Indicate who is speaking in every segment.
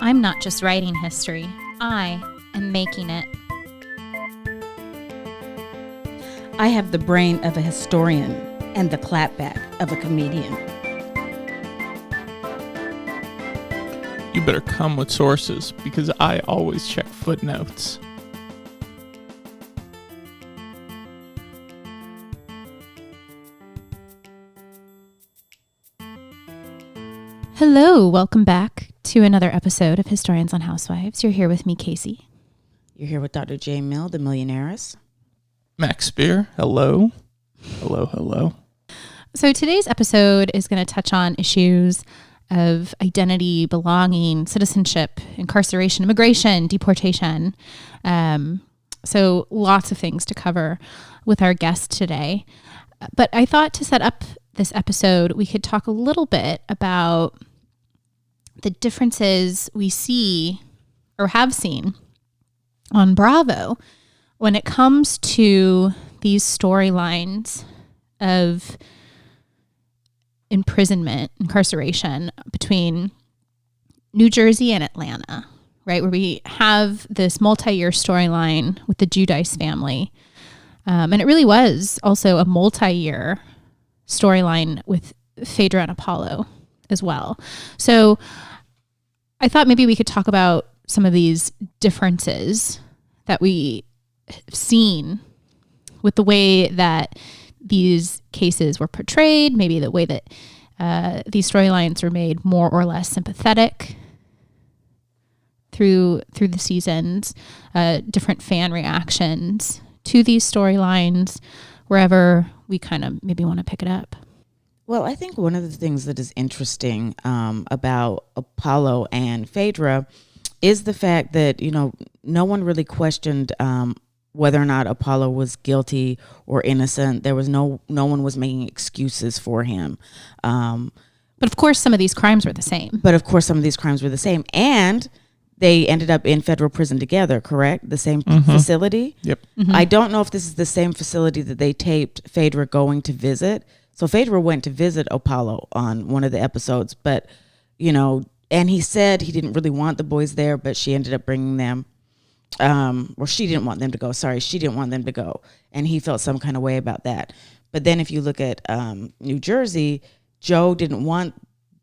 Speaker 1: I'm not just writing history, I am making it.
Speaker 2: I have the brain of a historian and the clapback of a comedian.
Speaker 3: You better come with sources, because I always check footnotes.
Speaker 1: Hello, welcome back to another episode of Historians on Housewives. You're here with me, Casey.
Speaker 2: You're here with Dr. J. Mill, the millionaires.
Speaker 3: Max Spear, hello. Hello, hello.
Speaker 1: So today's episode is going to touch on issues of identity, belonging, citizenship, incarceration, immigration, deportation. So lots of things to cover with our guest today. But I thought to set up this episode, we could talk a little bit about the differences we see or have seen on Bravo when it comes to these storylines of imprisonment, incarceration between New Jersey and Atlanta, right? Where we have this multi-year storyline with the Guidice family. And it really was also a multi-year storyline with Phaedra and Apollo as well. So I thought maybe we could talk about some of these differences that we have seen with the way that these cases were portrayed, maybe the way that these storylines were made more or less sympathetic through the seasons, different fan reactions to these storylines, wherever we kind of maybe want to pick it up.
Speaker 2: Well, I think one of the things that is interesting about Apollo and Phaedra is the fact that, you know, no one really questioned whether or not Apollo was guilty or innocent. There was no one was making excuses for him.
Speaker 1: But of course, some of these crimes were the same.
Speaker 2: And they ended up in federal prison together, correct? The same facility?
Speaker 3: Yep.
Speaker 1: Mm-hmm.
Speaker 2: I don't know if this is the same facility that they taped Phaedra going to visit. So Phaedra went to visit Apollo on one of the episodes, but, you know, and he said he didn't really want the boys there, but she ended up bringing them. Or she didn't want them to go. Sorry, she didn't want them to go. And he felt some kind of way about that. But then if you look at New Jersey, Joe didn't want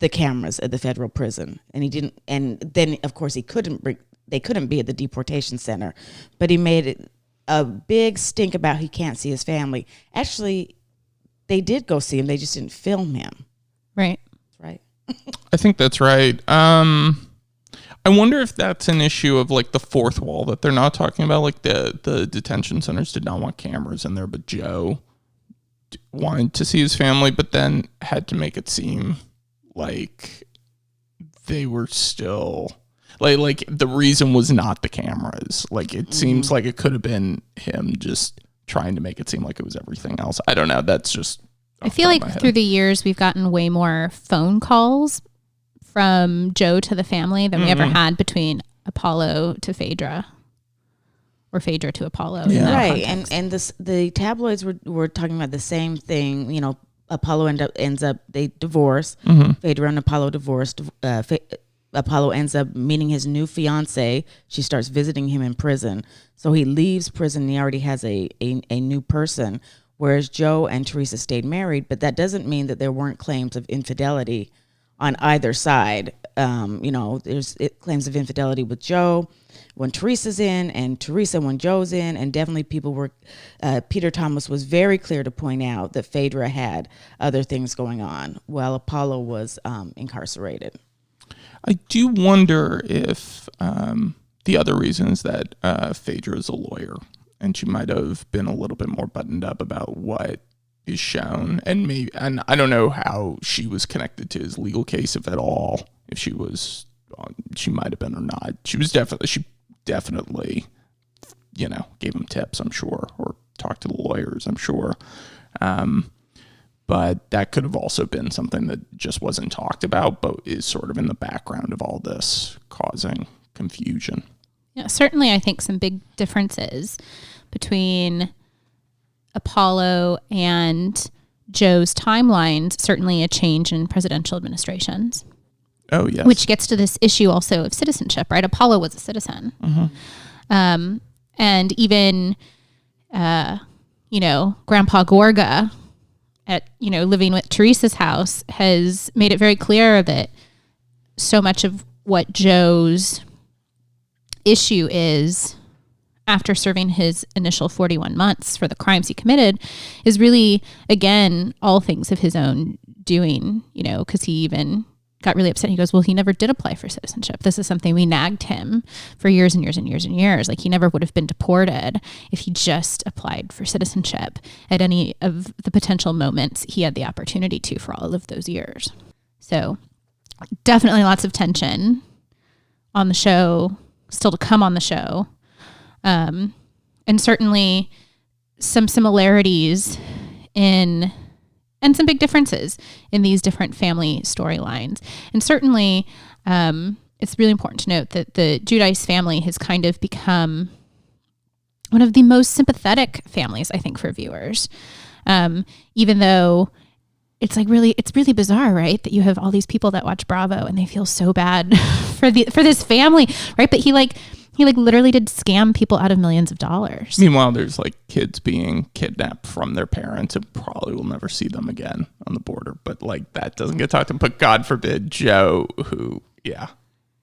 Speaker 2: the cameras at the federal prison, and he didn't. And then of course they couldn't be at the deportation center, but he made it a big stink about he can't see his family. Actually, they did go see him. They just didn't film him.
Speaker 1: Right.
Speaker 2: Right.
Speaker 3: I think that's right. I wonder if that's an issue of like the fourth wall that they're not talking about. Like the detention centers did not want cameras in there, but Joe wanted to see his family, but then had to make it seem like they were still like the reason was not the cameras. Like it seems like it could have been him just trying to make it seem like it was everything else. I don't know. That's just
Speaker 1: I feel like through the years we've gotten way more phone calls from Joe to the family than we ever had between Apollo to Phaedra or Phaedra to Apollo.
Speaker 3: Yeah.
Speaker 1: In that
Speaker 2: Right.
Speaker 1: context.
Speaker 2: And the tabloids were talking about the same thing. You know, Apollo ends up they divorce. Phaedra and Apollo divorced. Apollo ends up meeting his new fiance. She starts visiting him in prison. So he leaves prison. And he already has a new person. Whereas Joe and Teresa stayed married, but that doesn't mean that there weren't claims of infidelity on either side. You know, there's claims of infidelity with Joe when Teresa's in, and Teresa when Joe's in, and definitely people were. Peter Thomas was very clear to point out that Phaedra had other things going on while Apollo was incarcerated.
Speaker 3: I do wonder if the other reason is that Phaedra is a lawyer, and she might have been a little bit more buttoned up about what is shown, and I don't know how she was connected to his legal case, if at all. If she was, she might have been or not. She definitely, you know, gave him tips, I'm sure, or talked to the lawyers, I'm sure. But that could have also been something that just wasn't talked about, but is sort of in the background of all this, causing confusion.
Speaker 1: Yeah, certainly I think some big differences between Apollo and Joe's timelines, certainly a change in presidential administrations.
Speaker 3: Oh, yes.
Speaker 1: Which gets to this issue also of citizenship, right? Apollo was a citizen. And even, Grandpa Gorga living with Teresa's house has made it very clear that so much of what Joe's issue is after serving his initial 41 months for the crimes he committed is really, again, all things of his own doing, because he even got really upset. He goes, well, he never did apply for citizenship. This is something we nagged him for years and years and years and years. Like, he never would have been deported if he just applied for citizenship at any of the potential moments he had the opportunity to for all of those years. So definitely lots of tension on the show, still to come on the show. And certainly some similarities and some big differences in these different family storylines. And certainly, it's really important to note that the Guidice family has kind of become one of the most sympathetic families, I think, for viewers. Even though it's really bizarre, right? That you have all these people that watch Bravo and they feel so bad for this family, right? But he literally did scam people out of millions of dollars.
Speaker 3: Meanwhile, there's kids being kidnapped from their parents and probably will never see them again on the border. But that doesn't get talked about. But God forbid, Joe,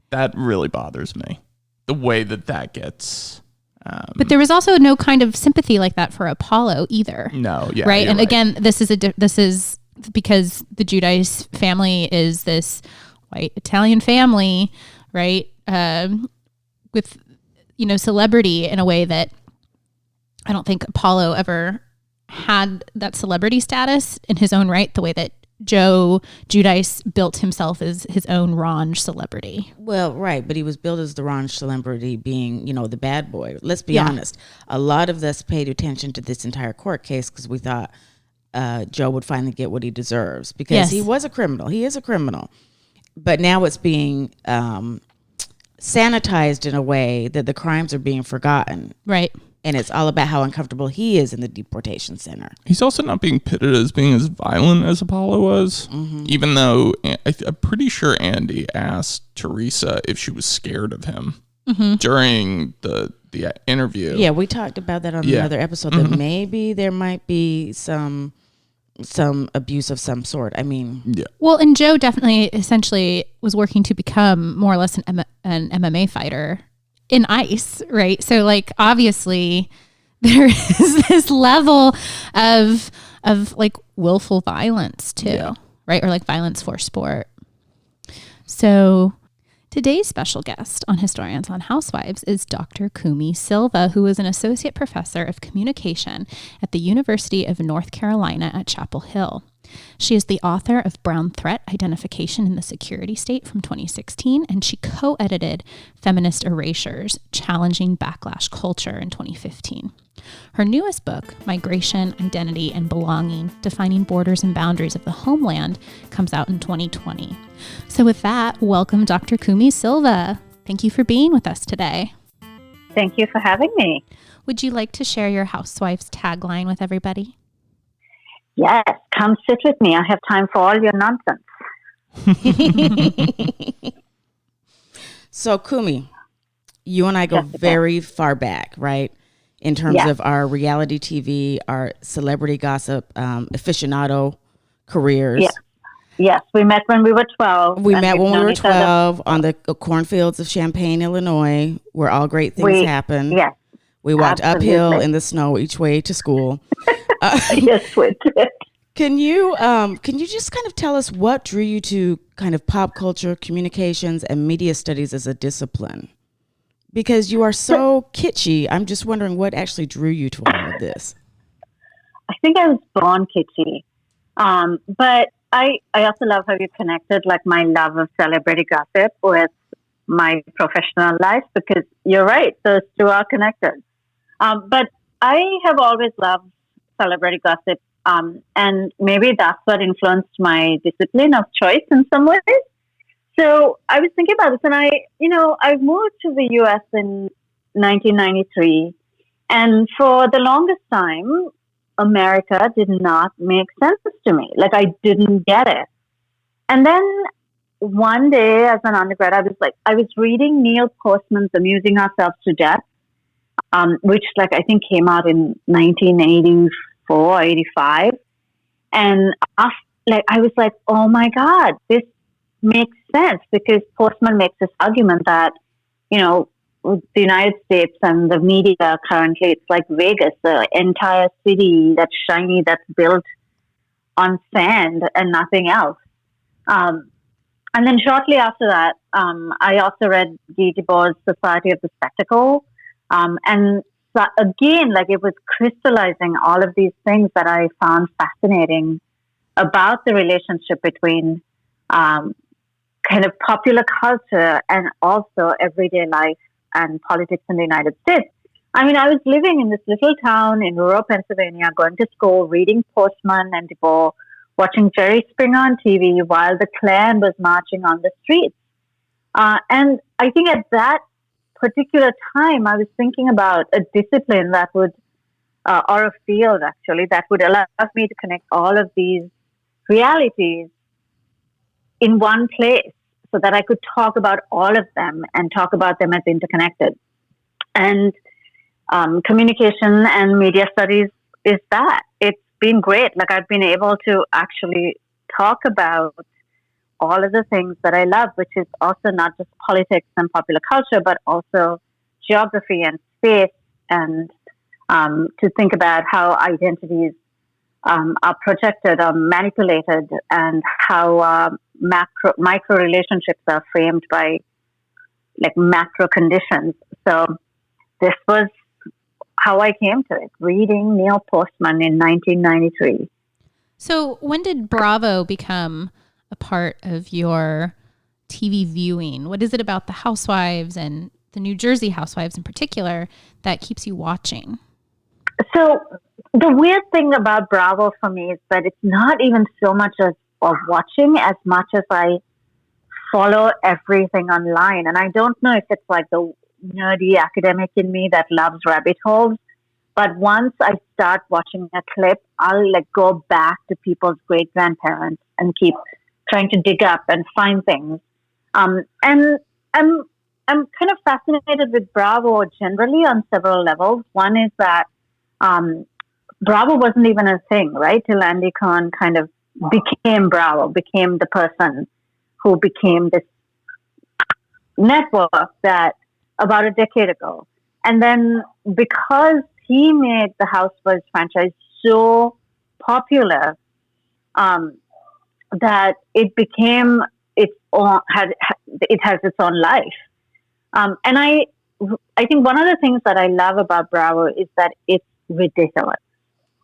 Speaker 3: that really bothers me. The way that gets.
Speaker 1: But there was also no kind of sympathy like that for Apollo either.
Speaker 3: No, yeah.
Speaker 1: Right. And again, this is because the Guidice family is this white Italian family, right? With, celebrity in a way that I don't think Apollo ever had that celebrity status in his own right, the way that Joe Guidice built himself as his own raunch celebrity.
Speaker 2: Well, right, but he was billed as the raunch celebrity being, the bad boy. Let's be honest. A lot of us paid attention to this entire court case because we thought Joe would finally get what he deserves because he was a criminal. He is a criminal. But now it's being sanitized in a way that the crimes are being forgotten.
Speaker 1: Right.
Speaker 2: And it's all about how uncomfortable he is in the deportation center.
Speaker 3: He's also not being pitted as being as violent as Apollo was, even though I'm pretty sure Andy asked Teresa if she was scared of him during the interview.
Speaker 2: Yeah, we talked about that on another episode, that maybe there might be some abuse of some sort. I mean,
Speaker 3: yeah.
Speaker 1: Well, and Joe definitely essentially was working to become more or less an MMA fighter in ICE, right? So obviously there is this level of willful violence too, right? Or violence for sport. So today's special guest on Historians on Housewives is Dr. Kumi Silva, who is an associate professor of communication at the University of North Carolina at Chapel Hill. She is the author of Brown Threat Identification in the Security State from 2016, and she co-edited Feminist Erasures, Challenging Backlash Culture in 2015. Her newest book, Migration, Identity, and Belonging, Defining Borders and Boundaries of the Homeland, comes out in 2020. So with that, welcome Dr. Kumi Silva. Thank you for being with us today.
Speaker 4: Thank you for having me.
Speaker 1: Would you like to share your Housewives tagline with everybody?
Speaker 4: Yes, come sit with me. I have time for all your nonsense.
Speaker 2: So, Kumi, you and I go very far back, right? In terms of our reality TV, our celebrity gossip, aficionado careers.
Speaker 4: Yeah. Yes, we met when we were 12.
Speaker 2: We met when we were 12 on the cornfields of Champaign, Illinois, where all great things happen.
Speaker 4: Yes.
Speaker 2: We walked uphill in the snow each way to school.
Speaker 4: Yes, we did.
Speaker 2: Can you just kind of tell us what drew you to kind of pop culture, communications, and media studies as a discipline? Because you are so kitschy, I'm just wondering what actually drew you to all of this.
Speaker 4: I think I was born kitschy. But I also love how you connected my love of celebrity gossip with my professional life, because you're right, those two are connected. But I have always loved celebrity gossip, and maybe that's what influenced my discipline of choice in some ways. So I was thinking about this, and I moved to the U.S. in 1993, and for the longest time, America did not make sense to me. I didn't get it. And then one day as an undergrad, I was reading Neil Postman's Amusing Ourselves to Death, which like I think came out in 1984, 85. And I was like, oh my God, this makes sense, because Postman makes this argument that, the United States and the media currently, it's like Vegas, the entire city that's shiny, that's built on sand and nothing else. And then shortly after that, I also read Guy Debord's Society of the Spectacle. And so again, like it was crystallizing all of these things that I found fascinating about the relationship between kind of popular culture and also everyday life and politics in the United States. I mean, I was living in this little town in rural Pennsylvania, going to school, reading Postman and Debord, watching Jerry Springer on TV while the Klan was marching on the streets. And I think at that particular time, I was thinking about a discipline that would, or a field actually, that would allow me to connect all of these realities in one place so that I could talk about all of them and talk about them as interconnected. And communication and media studies is that. It's been great. Like I've been able to actually talk about all of the things that I love, which is also not just politics and popular culture, but also geography and space, and to think about how identities are projected or manipulated, and how micro relationships are framed by like macro conditions. So this was how I came to it, reading Neil Postman in 1993.
Speaker 1: So when did Bravo become a part of your TV viewing? What is it about the Housewives and the New Jersey Housewives in particular that keeps you watching?
Speaker 4: So the weird thing about Bravo for me is that it's not even so much of watching as much as I follow everything online. And I don't know if it's like the nerdy academic in me that loves rabbit holes, but once I start watching a clip, I'll like go back to people's great grandparents and keep trying to dig up and find things. And I'm kind of fascinated with Bravo generally on several levels. One is that Bravo wasn't even a thing, right? Till Andy Cohen kind of became Bravo, became the person who became this network that about a decade ago. And then because he made the Housewives franchise so popular, that it became its own, it has its own life. And I think one of the things that I love about Bravo is that it's ridiculous.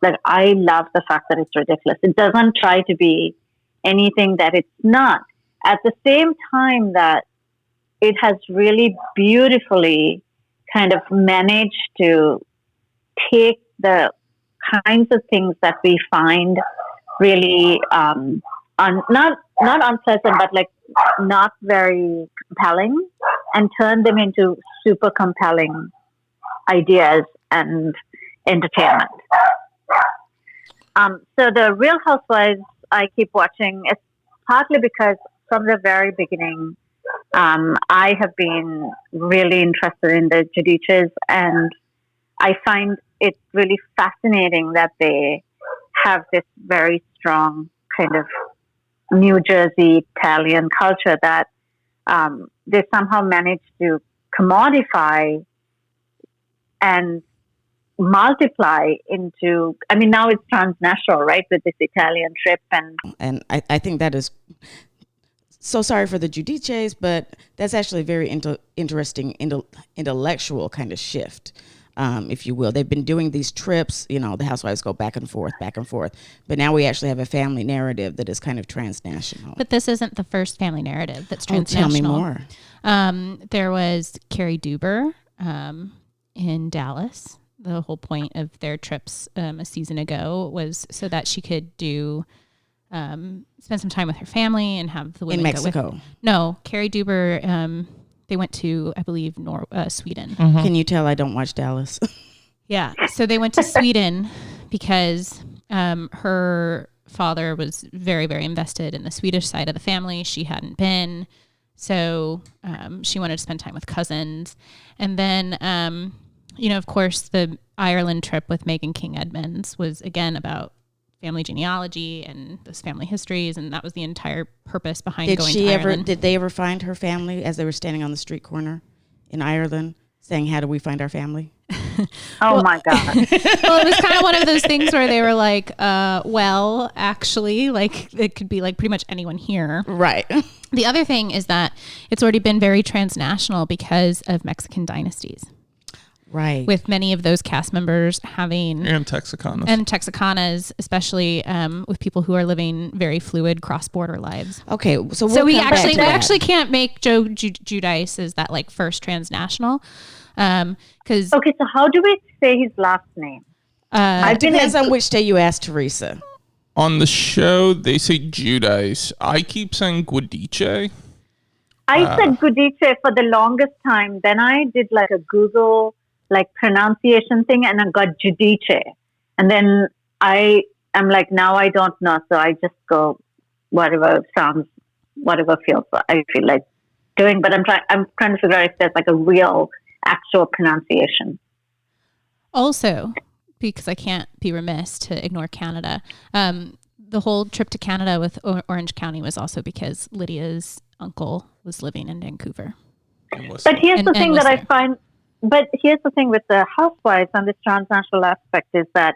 Speaker 4: Like I love the fact that it's ridiculous. It doesn't try to be anything that it's not. At the same time that it has really beautifully kind of managed to take the kinds of things that we find really not unpleasant, but like not very compelling, and turn them into super compelling ideas and entertainment. So the Real Housewives I keep watching. It's partly because from the very beginning, I have been really interested in the Guidices, and I find it really fascinating that they have this very strong kind of New Jersey Italian culture that they somehow managed to commodify and multiply into, I mean, now it's transnational, right, with this Italian trip.
Speaker 2: And I think that is, so sorry for the Guidices, but that's actually a very interesting intellectual kind of shift, if you will. They've been doing these trips, the Housewives go back and forth, but now we actually have a family narrative that is kind of transnational.
Speaker 1: But this isn't the first family narrative that's transnational.
Speaker 2: Tell me more.
Speaker 1: There was Carrie Duber in Dallas. The whole point of their trips a season ago was so that she could do spend some time with her family and have the women
Speaker 2: in Mexico.
Speaker 1: Go with. No, Carrie Duber. They went to, I believe, Sweden.
Speaker 2: Mm-hmm. Can you tell I don't watch Dallas?
Speaker 1: Yeah, so they went to Sweden because her father was very, very invested in the Swedish side of the family. She hadn't been. So she wanted to spend time with cousins. And then, of course, the Ireland trip with Meghan King Edmonds was, again, about family genealogy and those family histories. And that was the entire purpose behind going to Ireland.
Speaker 2: Did they ever find her family as they were standing on the street corner in Ireland saying, how do we find our family?
Speaker 4: My God.
Speaker 1: Well, it was kind of one of those things where they were like, actually, like it could be like pretty much anyone here.
Speaker 2: Right.
Speaker 1: The other thing is that it's already been very transnational because of Mexican dynasties.
Speaker 2: Right.
Speaker 1: With many of those cast members having...
Speaker 3: And Texicanas.
Speaker 1: And Texicanas, especially with people who are living very fluid cross-border lives.
Speaker 2: Okay, so
Speaker 1: we actually can't make Joe Giudice as that like first transnational. Okay,
Speaker 4: so how do we say his last name?
Speaker 2: It depends on which day you ask Teresa.
Speaker 3: On the show, they say Giudice. I keep saying Guidice.
Speaker 4: I said Guidice for the longest time. Then I did like a Google like pronunciation thing, and I got Giudice. And then I am like, now I don't know, so I just go whatever feels I feel like doing. But I'm trying to figure out if there's like a real actual pronunciation.
Speaker 1: Also, because I can't be remiss to ignore Canada, the whole trip to Canada with Orange County was also because Lydia's uncle was living in Vancouver.
Speaker 4: But here's the thing that I find, here's the thing with the Housewives and this transnational aspect is that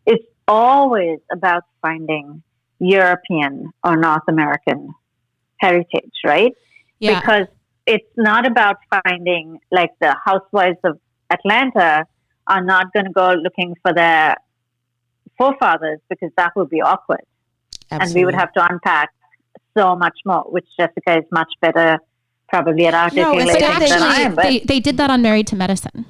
Speaker 4: it's always about finding European or North American heritage, right?
Speaker 1: Yeah.
Speaker 4: Because it's not about finding, like the Housewives of Atlanta are not going to go looking for their forefathers because that would be awkward.
Speaker 2: Absolutely.
Speaker 4: And we would have to unpack so much more, which Jessica is much better probably at articulating than I am.
Speaker 1: They did that on Married to Medicine,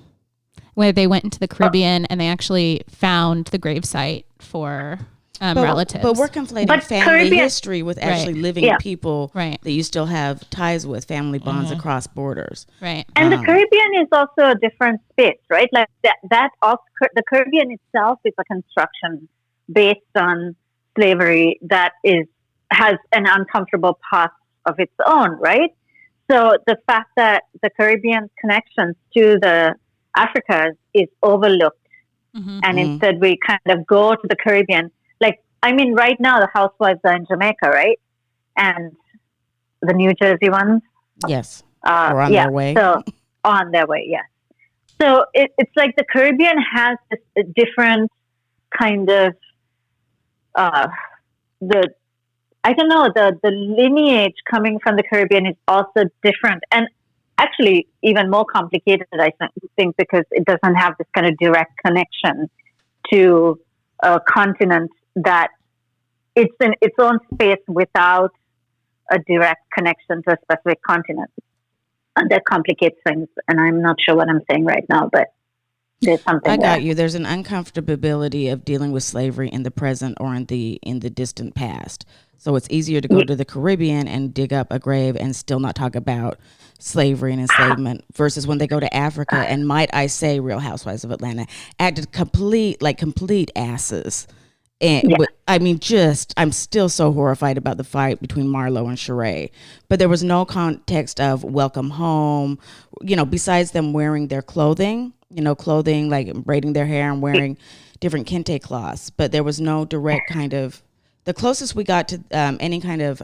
Speaker 1: where they went into the Caribbean and they actually found the gravesite for relatives.
Speaker 2: But we're conflating family history with actually living people that you still have ties with, family bonds across borders.
Speaker 1: Right.
Speaker 4: And the Caribbean is also a different space, right? Like that also, the Caribbean itself is a construction based on slavery that has an uncomfortable past of its own, right? So the fact that the Caribbean connections to the Africas is overlooked, and instead we kind of go to the Caribbean. Like, I mean, right now the Housewives are in Jamaica, right? And the New Jersey ones,
Speaker 2: yes, are on their way.
Speaker 4: So on their way, yes. So it's like the Caribbean has this different kind of the lineage coming from the Caribbean is also different, and actually even more complicated, I think, because it doesn't have this kind of direct connection to a continent that it's in its own space without a direct connection to a specific continent. And that complicates things, and I'm not sure what I'm saying right now, but there's something
Speaker 2: I got you. There's an uncomfortability of dealing with slavery in the present or in the distant past. So it's easier to go to the Caribbean and dig up a grave and still not talk about slavery and enslavement versus when they go to Africa and, might I say, Real Housewives of Atlanta acted complete asses. And I mean, I'm still so horrified about the fight between Marlo and Sheree. But there was no context of welcome home, besides them wearing their clothing, like braiding their hair and wearing different kente cloths. But there was no direct kind of, the closest we got to any kind of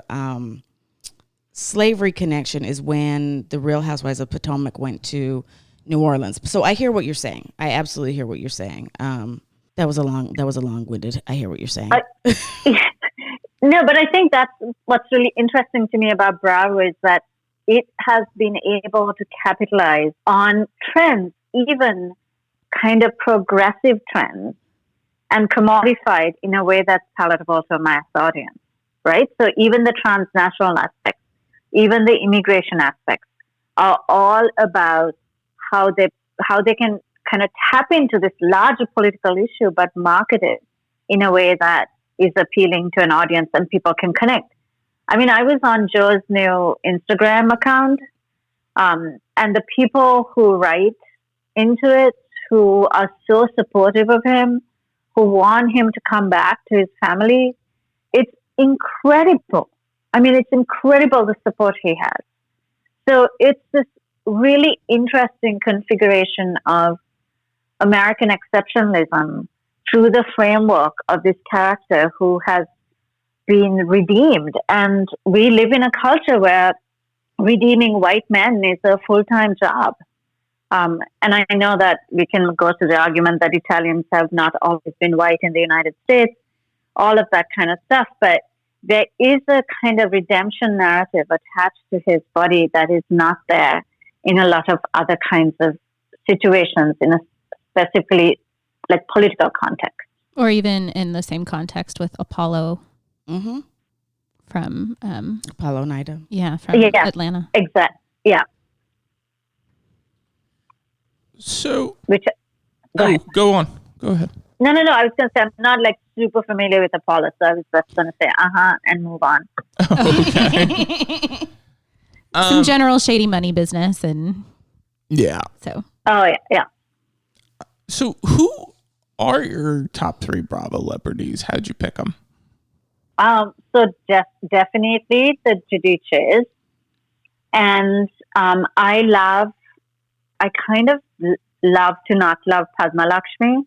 Speaker 2: slavery connection is when the Real Housewives of Potomac went to New Orleans. So I hear what you're saying. I absolutely hear what you're saying. That was a long-winded. I hear what you're saying.
Speaker 4: No, but I think that's what's really interesting to me about Bravo is that it has been able to capitalize on trends, even kind of progressive trends, and commodify it in a way that's palatable to a mass audience, right? So even the transnational aspects, even the immigration aspects are all about how they can kind of tap into this larger political issue, but market it in a way that is appealing to an audience and people can connect. I mean, I was on Joe's new Instagram account, and the people who write into it, who are so supportive of him, who want him to come back to his family, it's incredible. I mean, it's incredible the support he has. So it's this really interesting configuration of American exceptionalism through the framework of this character who has been redeemed. And we live in a culture where redeeming white men is a full-time job. And I know that we can go to the argument that Italians have not always been white in the United States, all of that kind of stuff. But there is a kind of redemption narrative attached to his body that is not there in a lot of other kinds of situations, in a specifically like political context.
Speaker 1: Or even in the same context with Apollo from
Speaker 2: Apollo Nida.
Speaker 1: Yeah, from Atlanta.
Speaker 4: Exactly. Yeah.
Speaker 3: So
Speaker 4: Which
Speaker 3: go on. Go ahead.
Speaker 4: No. I was going to say I'm not like super familiar with Apollo, so I was just going to say and move on.
Speaker 3: Okay.
Speaker 1: Some general shady money business and so.
Speaker 4: Oh yeah.
Speaker 3: So who are your top 3 Bravo celebrities? How'd you pick them?
Speaker 4: So definitely the Guidices, and I kind of love to not love Padma Lakshmi.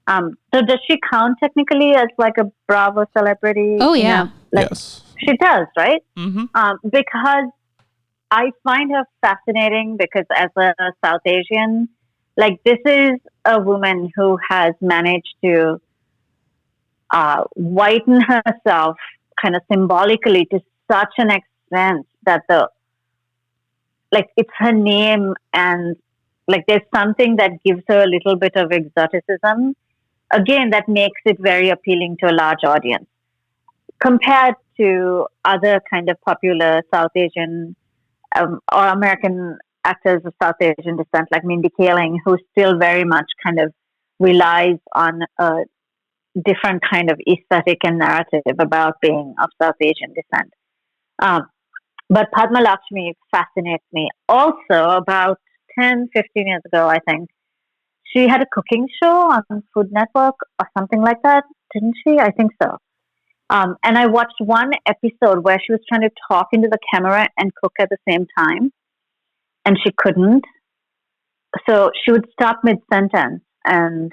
Speaker 4: So does she count technically as like a Bravo celebrity?
Speaker 1: Oh yeah,
Speaker 3: Yes,
Speaker 4: she does, right?
Speaker 3: Mm-hmm.
Speaker 4: Because I find her fascinating because as a South Asian, like this is a woman who has managed to whiten herself kind of symbolically to such an extent that it's her name, and like there's something that gives her a little bit of exoticism. Again, that makes it very appealing to a large audience compared to other kind of popular South Asian or American actors of South Asian descent, like Mindy Kaling, who still very much kind of relies on a different kind of aesthetic and narrative about being of South Asian descent. But Padma Lakshmi fascinates me. Also, about 10, 15 years ago, I think, she had a cooking show on Food Network or something like that, didn't she? I think so. And I watched one episode where she was trying to talk into the camera and cook at the same time, and she couldn't. So she would stop mid-sentence and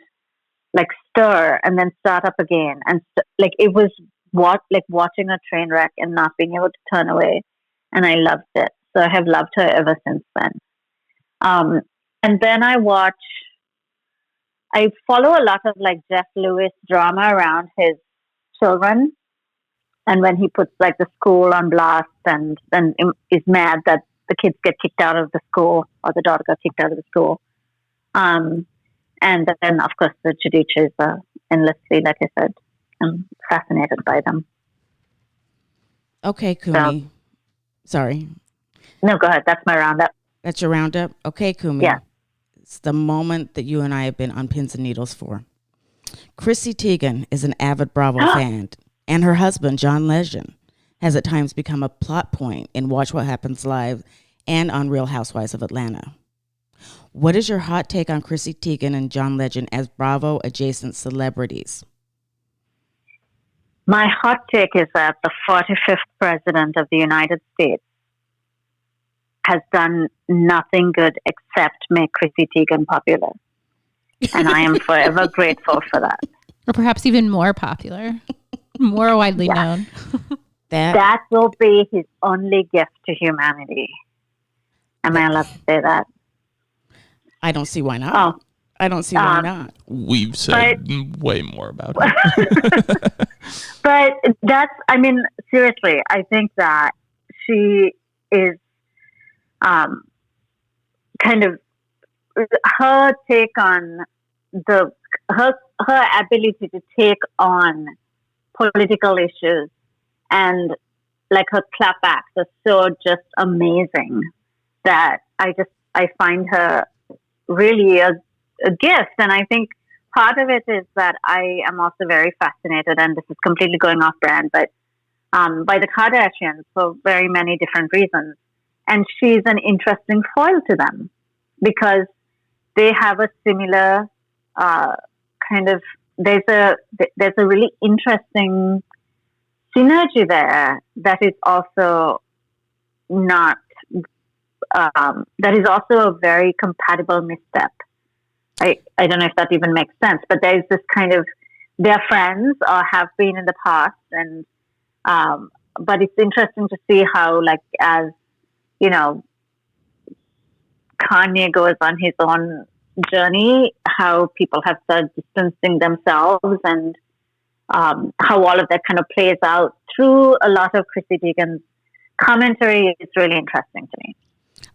Speaker 4: like stir and then start up again. And like it was watching a train wreck and not being able to turn away. And I loved it. So I have loved her ever since then. And then I follow a lot of like Jeff Lewis drama around his children. And when he puts like the school on blast and then is mad that the kids get kicked out of the school or the daughter got kicked out of the school. And then of course the Guidices are endlessly, like I said, I'm fascinated by them.
Speaker 2: Okay, Kumi. Sorry.
Speaker 4: No, go ahead. That's my roundup.
Speaker 2: That's your roundup? Okay, Kumi.
Speaker 4: Yeah.
Speaker 2: It's the moment that you and I have been on pins and needles for. Chrissy Teigen is an avid Bravo fan, and her husband, John Legend, has at times become a plot point in Watch What Happens Live and on Real Housewives of Atlanta. What is your hot take on Chrissy Teigen and John Legend as Bravo adjacent celebrities?
Speaker 4: My hot take is that the 45th president of the United States has done nothing good except make Chrissy Teigen popular. And I am forever grateful for that.
Speaker 1: Or perhaps even more popular, more widely known.
Speaker 4: That will be his only gift to humanity. Am I allowed to say that?
Speaker 2: I don't see why not.
Speaker 4: Oh.
Speaker 2: I don't see why not.
Speaker 3: We've said way more about it.
Speaker 4: But seriously, I think that she is kind of her take on her ability to take on political issues and like her clapbacks are so just amazing that I find her really a gift. And I think part of it is that I am also very fascinated, and this is completely going off brand, but by the Kardashians for very many different reasons. And she's an interesting foil to them because they have a similar kind of, there's a really interesting synergy there that is also not, that is also a very compatible misstep. I don't know if that even makes sense, but there's this kind of, they're friends or have been in the past, and but it's interesting to see how, like, as you know, Kanye goes on his own journey, how people have started distancing themselves, and how all of that kind of plays out through a lot of Chrissy Teigen's commentary is really interesting to me.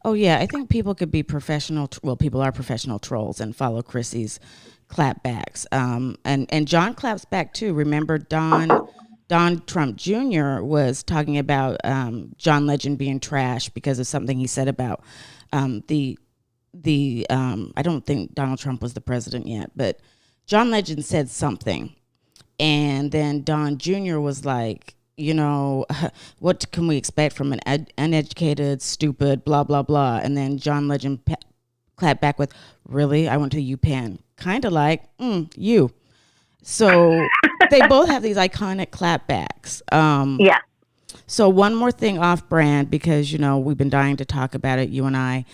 Speaker 2: Oh yeah, I think people could be professional. Well, people are professional trolls and follow Chrissy's clapbacks. And John claps back too. Remember Don Trump Jr. was talking about John Legend being trash because of something he said about the I don't think Donald Trump was the president yet, but John Legend said something, and then Don Jr. was like, what can we expect from an uneducated, stupid, blah, blah, blah. And then John Legend clapped back with, really? I went to UPenn. Kind of like, you. So they both have these iconic clapbacks.
Speaker 4: Yeah.
Speaker 2: So one more thing off brand, because, we've been dying to talk about it, you and I.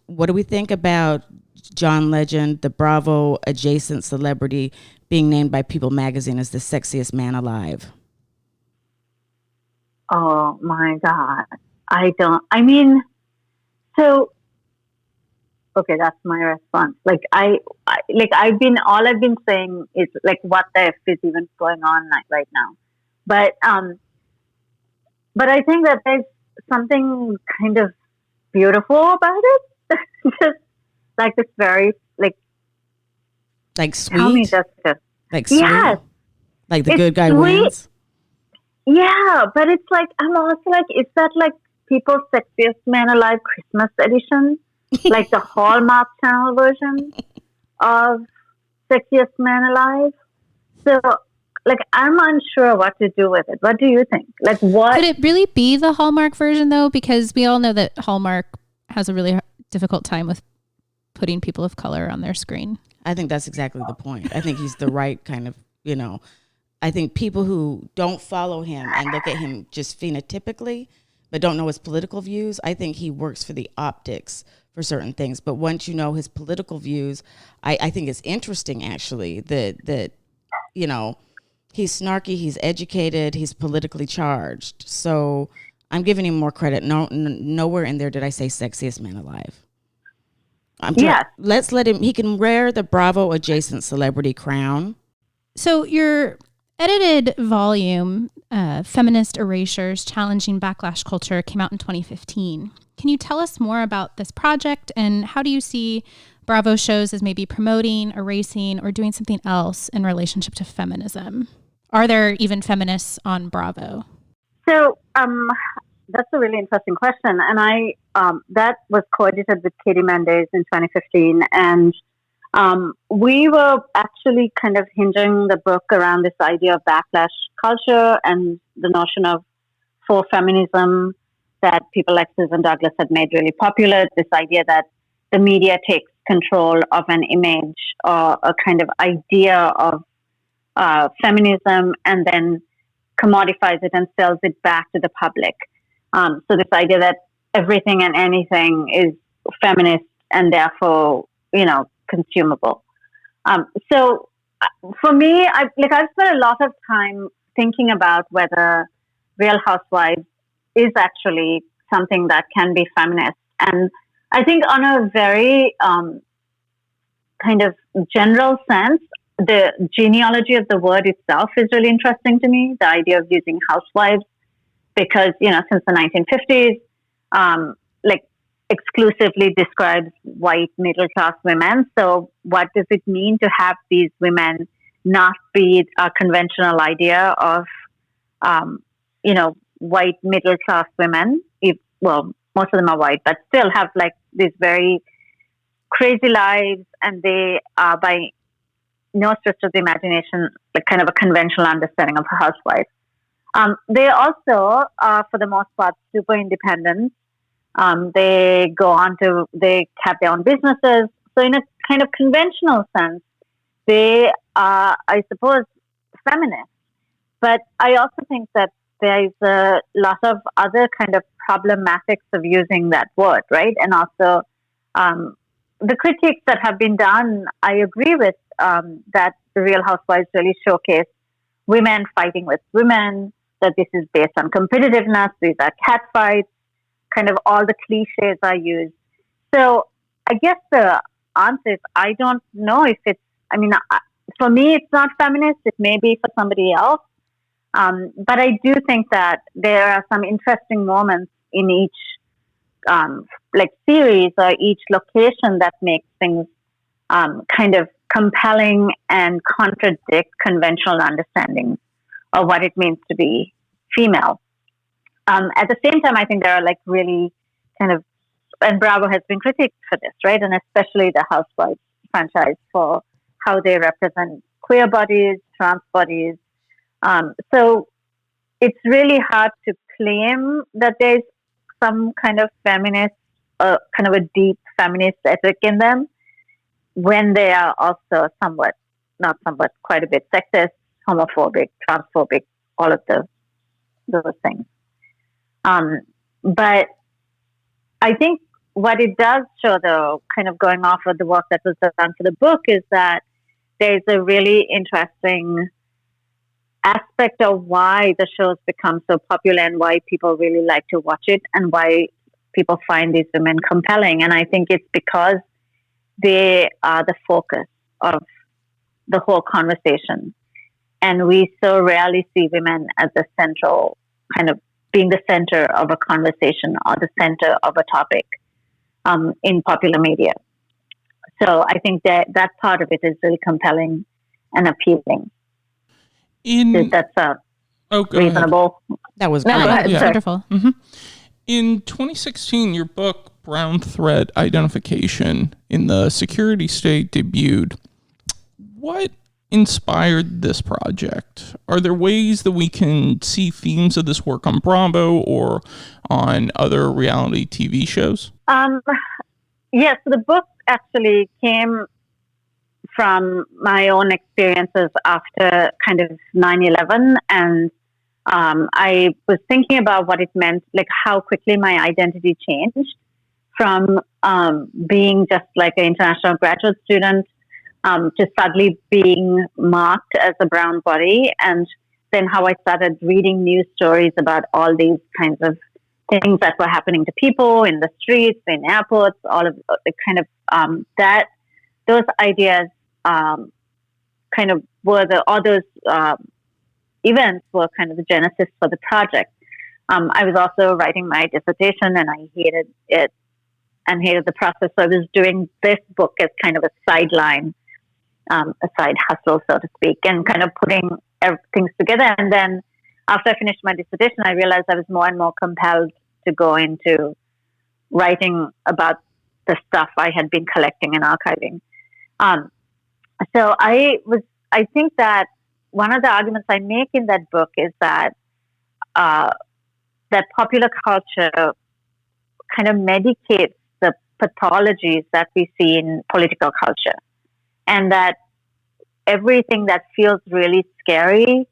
Speaker 2: What do we think about John Legend, the Bravo adjacent celebrity, being named by People magazine as the sexiest man alive?
Speaker 4: Oh my God. Okay, that's my response. I've been saying is like, what the F is even going on right now? But I think that there's something kind of beautiful about it. Just like this very,
Speaker 2: like sweet?
Speaker 4: Tell me, Jessica.
Speaker 2: Like sweet?
Speaker 4: Yes.
Speaker 2: Like the
Speaker 4: It's
Speaker 2: good guy
Speaker 4: sweet.
Speaker 2: wins?
Speaker 4: Yeah, but it's like, I'm also like, is that like People's Sexiest Man Alive Christmas edition? Like the Hallmark Channel version of Sexiest Man Alive? So, I'm unsure what to do with it. What do you think? What?
Speaker 1: Could it really be the Hallmark version, though? Because we all know that Hallmark has a really difficult time with putting people of color on their screen.
Speaker 2: I think that's exactly the point. I think he's the right kind of, I think people who don't follow him and look at him just phenotypically, but don't know his political views, I think he works for the optics for certain things. But once you know his political views, I think it's interesting, actually, that he's snarky, he's educated, he's politically charged. So I'm giving him more credit. Nowhere in there did I say sexiest man alive. Let's let him, he can wear the Bravo adjacent celebrity crown.
Speaker 1: So your edited volume, Feminist Erasures, Challenging Backlash Culture, came out in 2015. Can you tell us more about this project, and how do you see Bravo shows as maybe promoting, erasing, or doing something else in relationship to feminism? Are there even feminists on Bravo?
Speaker 4: So that's a really interesting question. And I that was co-edited with Katie Mendez in 2015. And we were actually kind of hinging the book around this idea of backlash culture and the notion of faux feminism that people like Susan Douglas had made really popular. This idea that the media takes control of an image or a kind of idea of feminism and then commodifies it and sells it back to the public. So this idea that everything and anything is feminist and therefore, consumable. So for me, I've spent a lot of time thinking about whether Real Housewives is actually something that can be feminist. And I think on a very kind of general sense, the genealogy of the word itself is really interesting to me, the idea of using housewives, because, since the 1950s, exclusively describes white middle-class women. So what does it mean to have these women not be a conventional idea of, white middle-class women? Most of them are white, but still have these very crazy lives, and they are by no stretch of the imagination kind of a conventional understanding of a housewife. They also are, for the most part, super independent. They have their own businesses. So in a kind of conventional sense, they are, I suppose, feminist. But I also think that there is a lot of other kind of problematics of using that word, right? And also the critiques that have been done, I agree with that the Real Housewives really showcase women fighting with women, that this is based on competitiveness, these are cat fights, kind of all the cliches are used. So I guess the answer is I don't know if it's, for me, it's not feminist. It may be for somebody else. But I do think that there are some interesting moments in each series or each location that makes things kind of compelling and contradict conventional understandings of what it means to be female. At the same time, I think there are really kind of, and Bravo has been critiqued for this, right? And especially the Housewives franchise for how they represent queer bodies, trans bodies. So it's really hard to claim that there's some kind of feminist, kind of a deep feminist ethic in them when they are also quite a bit sexist, homophobic, transphobic, all of those things. But I think what it does show, though, kind of going off of the work that was done for the book, is that there's a really interesting aspect of why the shows become so popular and why people really like to watch it and why people find these women compelling. And I think it's because they are the focus of the whole conversation. And we so rarely see women as the central, kind of being the center of a conversation or the center of a topic in popular media. So I think that part of it is really compelling and appealing. That's reasonable.
Speaker 2: Ahead. That was
Speaker 4: great.
Speaker 1: Wonderful.
Speaker 3: Mm-hmm. In 2016, your book, Brown Thread Identification in the Security State, debuted. What inspired this project? Are there ways that we can see themes of this work on Bravo or on other reality TV shows?
Speaker 4: Yes, the book actually came from my own experiences after kind of 9/11, and I was thinking about what it meant, how quickly my identity changed from being just an international graduate student to suddenly being marked as a brown body, and then how I started reading news stories about all these kinds of things that were happening to people in the streets, in airports, all of the kind of those ideas kind of were those events were kind of the genesis for the project. I was also writing my dissertation, and I hated it and hated the process. So I was doing this book as kind of a sideline, a side hustle, so to speak, and kind of putting things together. And then after I finished my dissertation, I realized I was more and more compelled to go into writing about the stuff I had been collecting and archiving. So I think that one of the arguments I make in that book is that that popular culture kind of medicates the pathologies that we see in political culture, and that everything that feels really scary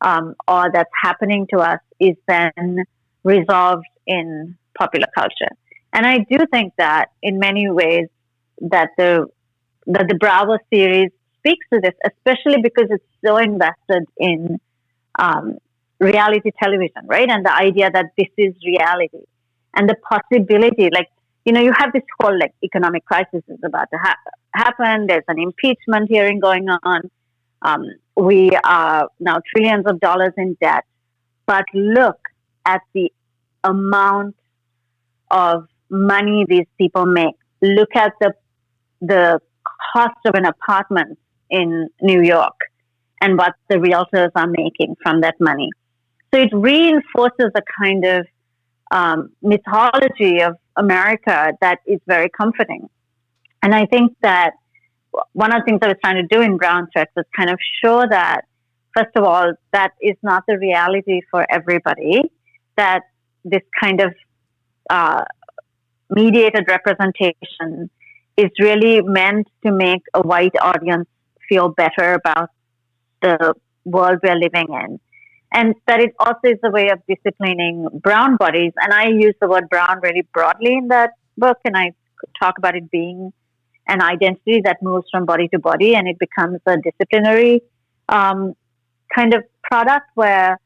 Speaker 4: or that's happening to us is then resolved in popular culture. And I do think that in many ways that the Bravo series speaks to this, especially because it's so invested in reality television, right? And the idea that this is reality and the possibility, you have this whole economic crisis is about to happen. There's an impeachment hearing going on. We are now trillions of dollars in debt, but look at the amount of money these people make. Look at the cost of an apartment in New York and what the realtors are making from that money. So it reinforces a kind of mythology of America that is very comforting. And I think that one of the things I was trying to do in Brown Thread was kind of show that, first of all, that is not the reality for everybody, that this kind of mediated representation is really meant to make a white audience feel better about the world we're living in. and that it also is a way of disciplining brown bodies. And I use the word brown very broadly in that book, and I talk about it being an identity that moves from body to body, and it becomes a disciplinary kind of product where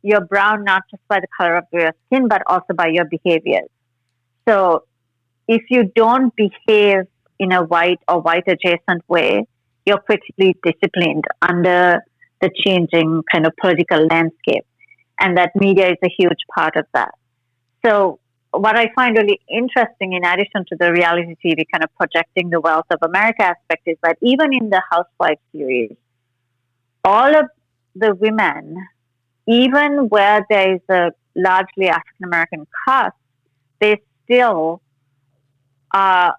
Speaker 4: you're brown not just by the color of your skin, but also by your behaviors. So if you don't behave in a white or white adjacent way, you're quickly disciplined under the changing kind of political landscape. And that media is a huge part of that. So what I find really interesting, in addition to the reality TV kind of projecting the wealth of America aspect, is that even in the Housewives series, all of the women, even where there is a largely African American cast, they still are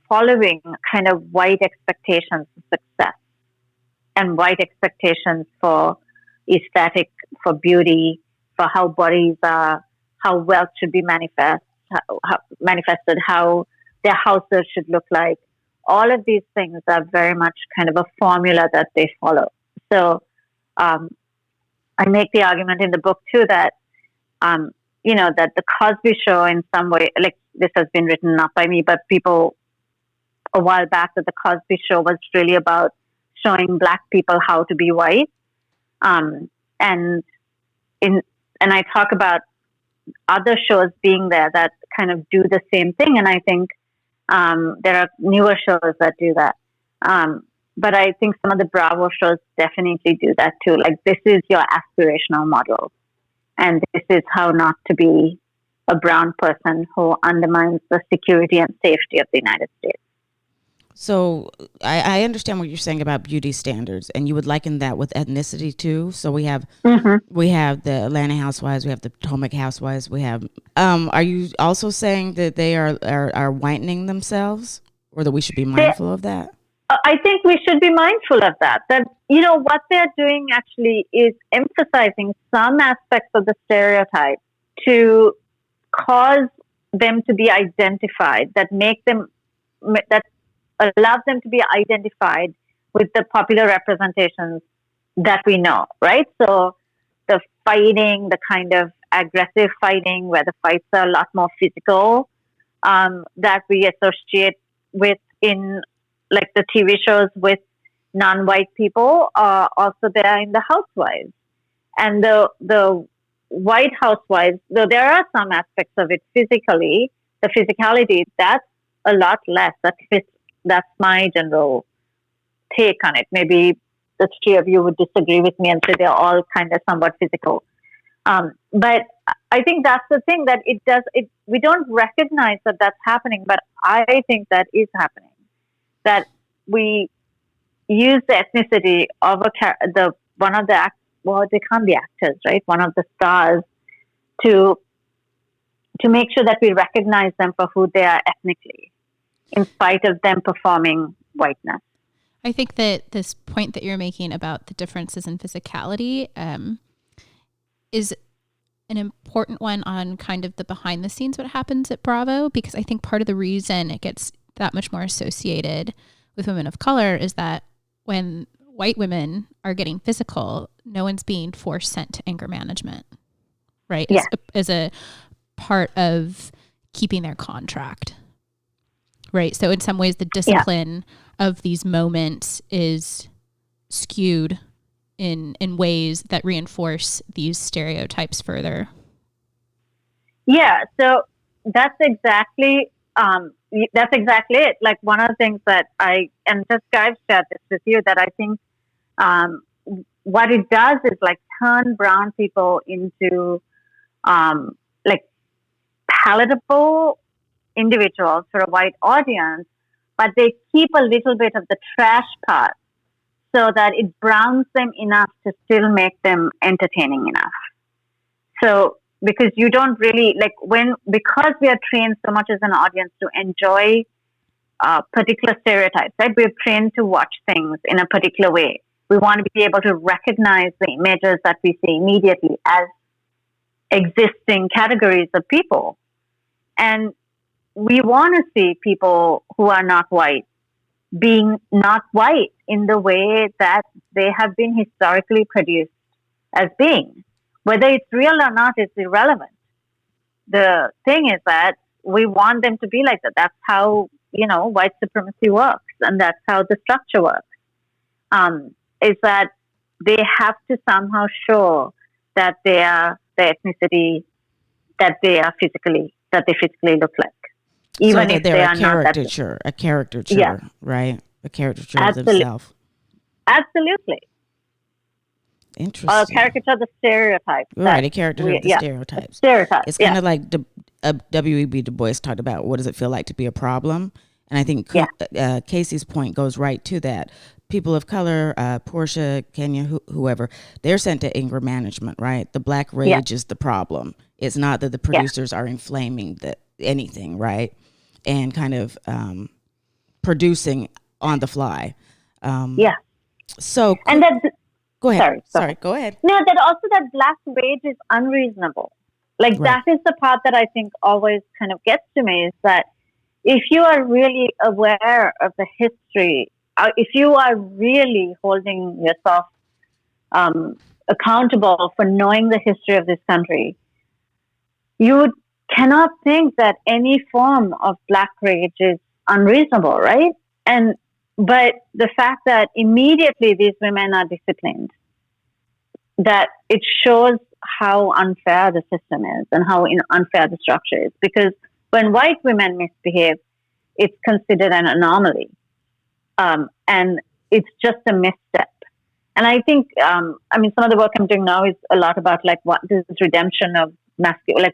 Speaker 4: following kind of white expectations of success and white expectations for aesthetic, for beauty, for how bodies are, how wealth should be manifested, how their houses should look like. All of these things are very much kind of a formula that they follow. So I make the argument in the book too that, that the Cosby Show in some way, like this has been written not by me, but people a while back, that the Cosby Show was really about showing Black people how to be white. And I talk about other shows being there that kind of do the same thing. And I think there are newer shows that do that. But I think some of the Bravo shows definitely do that too. Like, this is your aspirational model. And this is how not to be a brown person who undermines the security and safety of the United States.
Speaker 2: So I understand what you're saying about beauty standards, and you would liken that with ethnicity too. So we have the Atlanta Housewives, we have the Potomac Housewives, we have. Are you also saying that they are whitening themselves, or that we should be mindful of that?
Speaker 4: I think we should be mindful of that. That, what they're doing actually is emphasizing some aspects of the stereotype to cause them to be identified, that allows them to be identified with the popular representations that we know, right? So the fighting, the kind of aggressive fighting where the fights are a lot more physical, that we associate with in like the TV shows with non-white people, are also there in the Housewives. And the white Housewives, though there are some aspects of it physically, the physicality, that's a lot less. That's my general take on it. Maybe the three of you would disagree with me and say they're all kind of somewhat physical. But I think that's the thing, that we don't recognize that that's happening, but I think that is happening. That we use the ethnicity of they can't be actors, right? One of the stars, to make sure that we recognize them for who they are ethnically, in spite of them performing whiteness.
Speaker 1: I think that this point that you're making about the differences in physicality is an important one on kind of the behind the scenes, what happens at Bravo, because I think part of the reason it gets that much more associated with women of color is that when white women are getting physical, no one's being force sent to anger management, right?
Speaker 4: Yeah.
Speaker 1: As a part of keeping their contract, right? So in some ways, the discipline of these moments is skewed in ways that reinforce these stereotypes further.
Speaker 4: Yeah, so that's exactly it. Like, one of the things that I've shared this with you, that I think what it does is like turn brown people into like palatable individuals for a white audience, but they keep a little bit of the trash part so that it browns them enough to still make them entertaining enough. So, because you don't really because we are trained so much as an audience to enjoy particular stereotypes, right? We're trained to watch things in a particular way. We want to be able to recognize the images that we see immediately as existing categories of people. And we want to see people who are not white being not white in the way that they have been historically produced as being. Whether it's real or not is irrelevant. The thing is that we want them to be like that. That's how, white supremacy works, and that's how the structure works. Is that they have to somehow show that they are the ethnicity that they physically look like, even
Speaker 2: so
Speaker 4: if they are not that.
Speaker 2: A caricature,
Speaker 4: Yeah.
Speaker 2: right? A caricature of themselves.
Speaker 4: Absolutely.
Speaker 2: Interesting.
Speaker 4: Caricature the stereotypes.
Speaker 2: Right, a caricature of the stereotypes.
Speaker 4: Stereotypes.
Speaker 2: It's kind of like W.E.B. Du Bois talked about, what does it feel like to be a problem? And I think Casey's point goes right to that. People of color, Portia, Kenya, whoever, they're sent to anger management, right? The black rage is the problem. It's not that the producers are inflaming anything, right? And kind of producing on the fly. So,
Speaker 4: and that.
Speaker 2: Go ahead. Sorry, go ahead.
Speaker 4: No, that also that black rage is unreasonable. Like that is the part that I think always kind of gets to me, is that if you are really aware of the history, if you are really holding yourself accountable for knowing the history of this country, you cannot think that any form of black rage is unreasonable, right? But the fact that immediately these women are disciplined, that it shows how unfair the system is and how unfair the structure is. Because when white women misbehave, it's considered an anomaly. And it's just a misstep. And I think, some of the work I'm doing now is a lot about like what does redemption of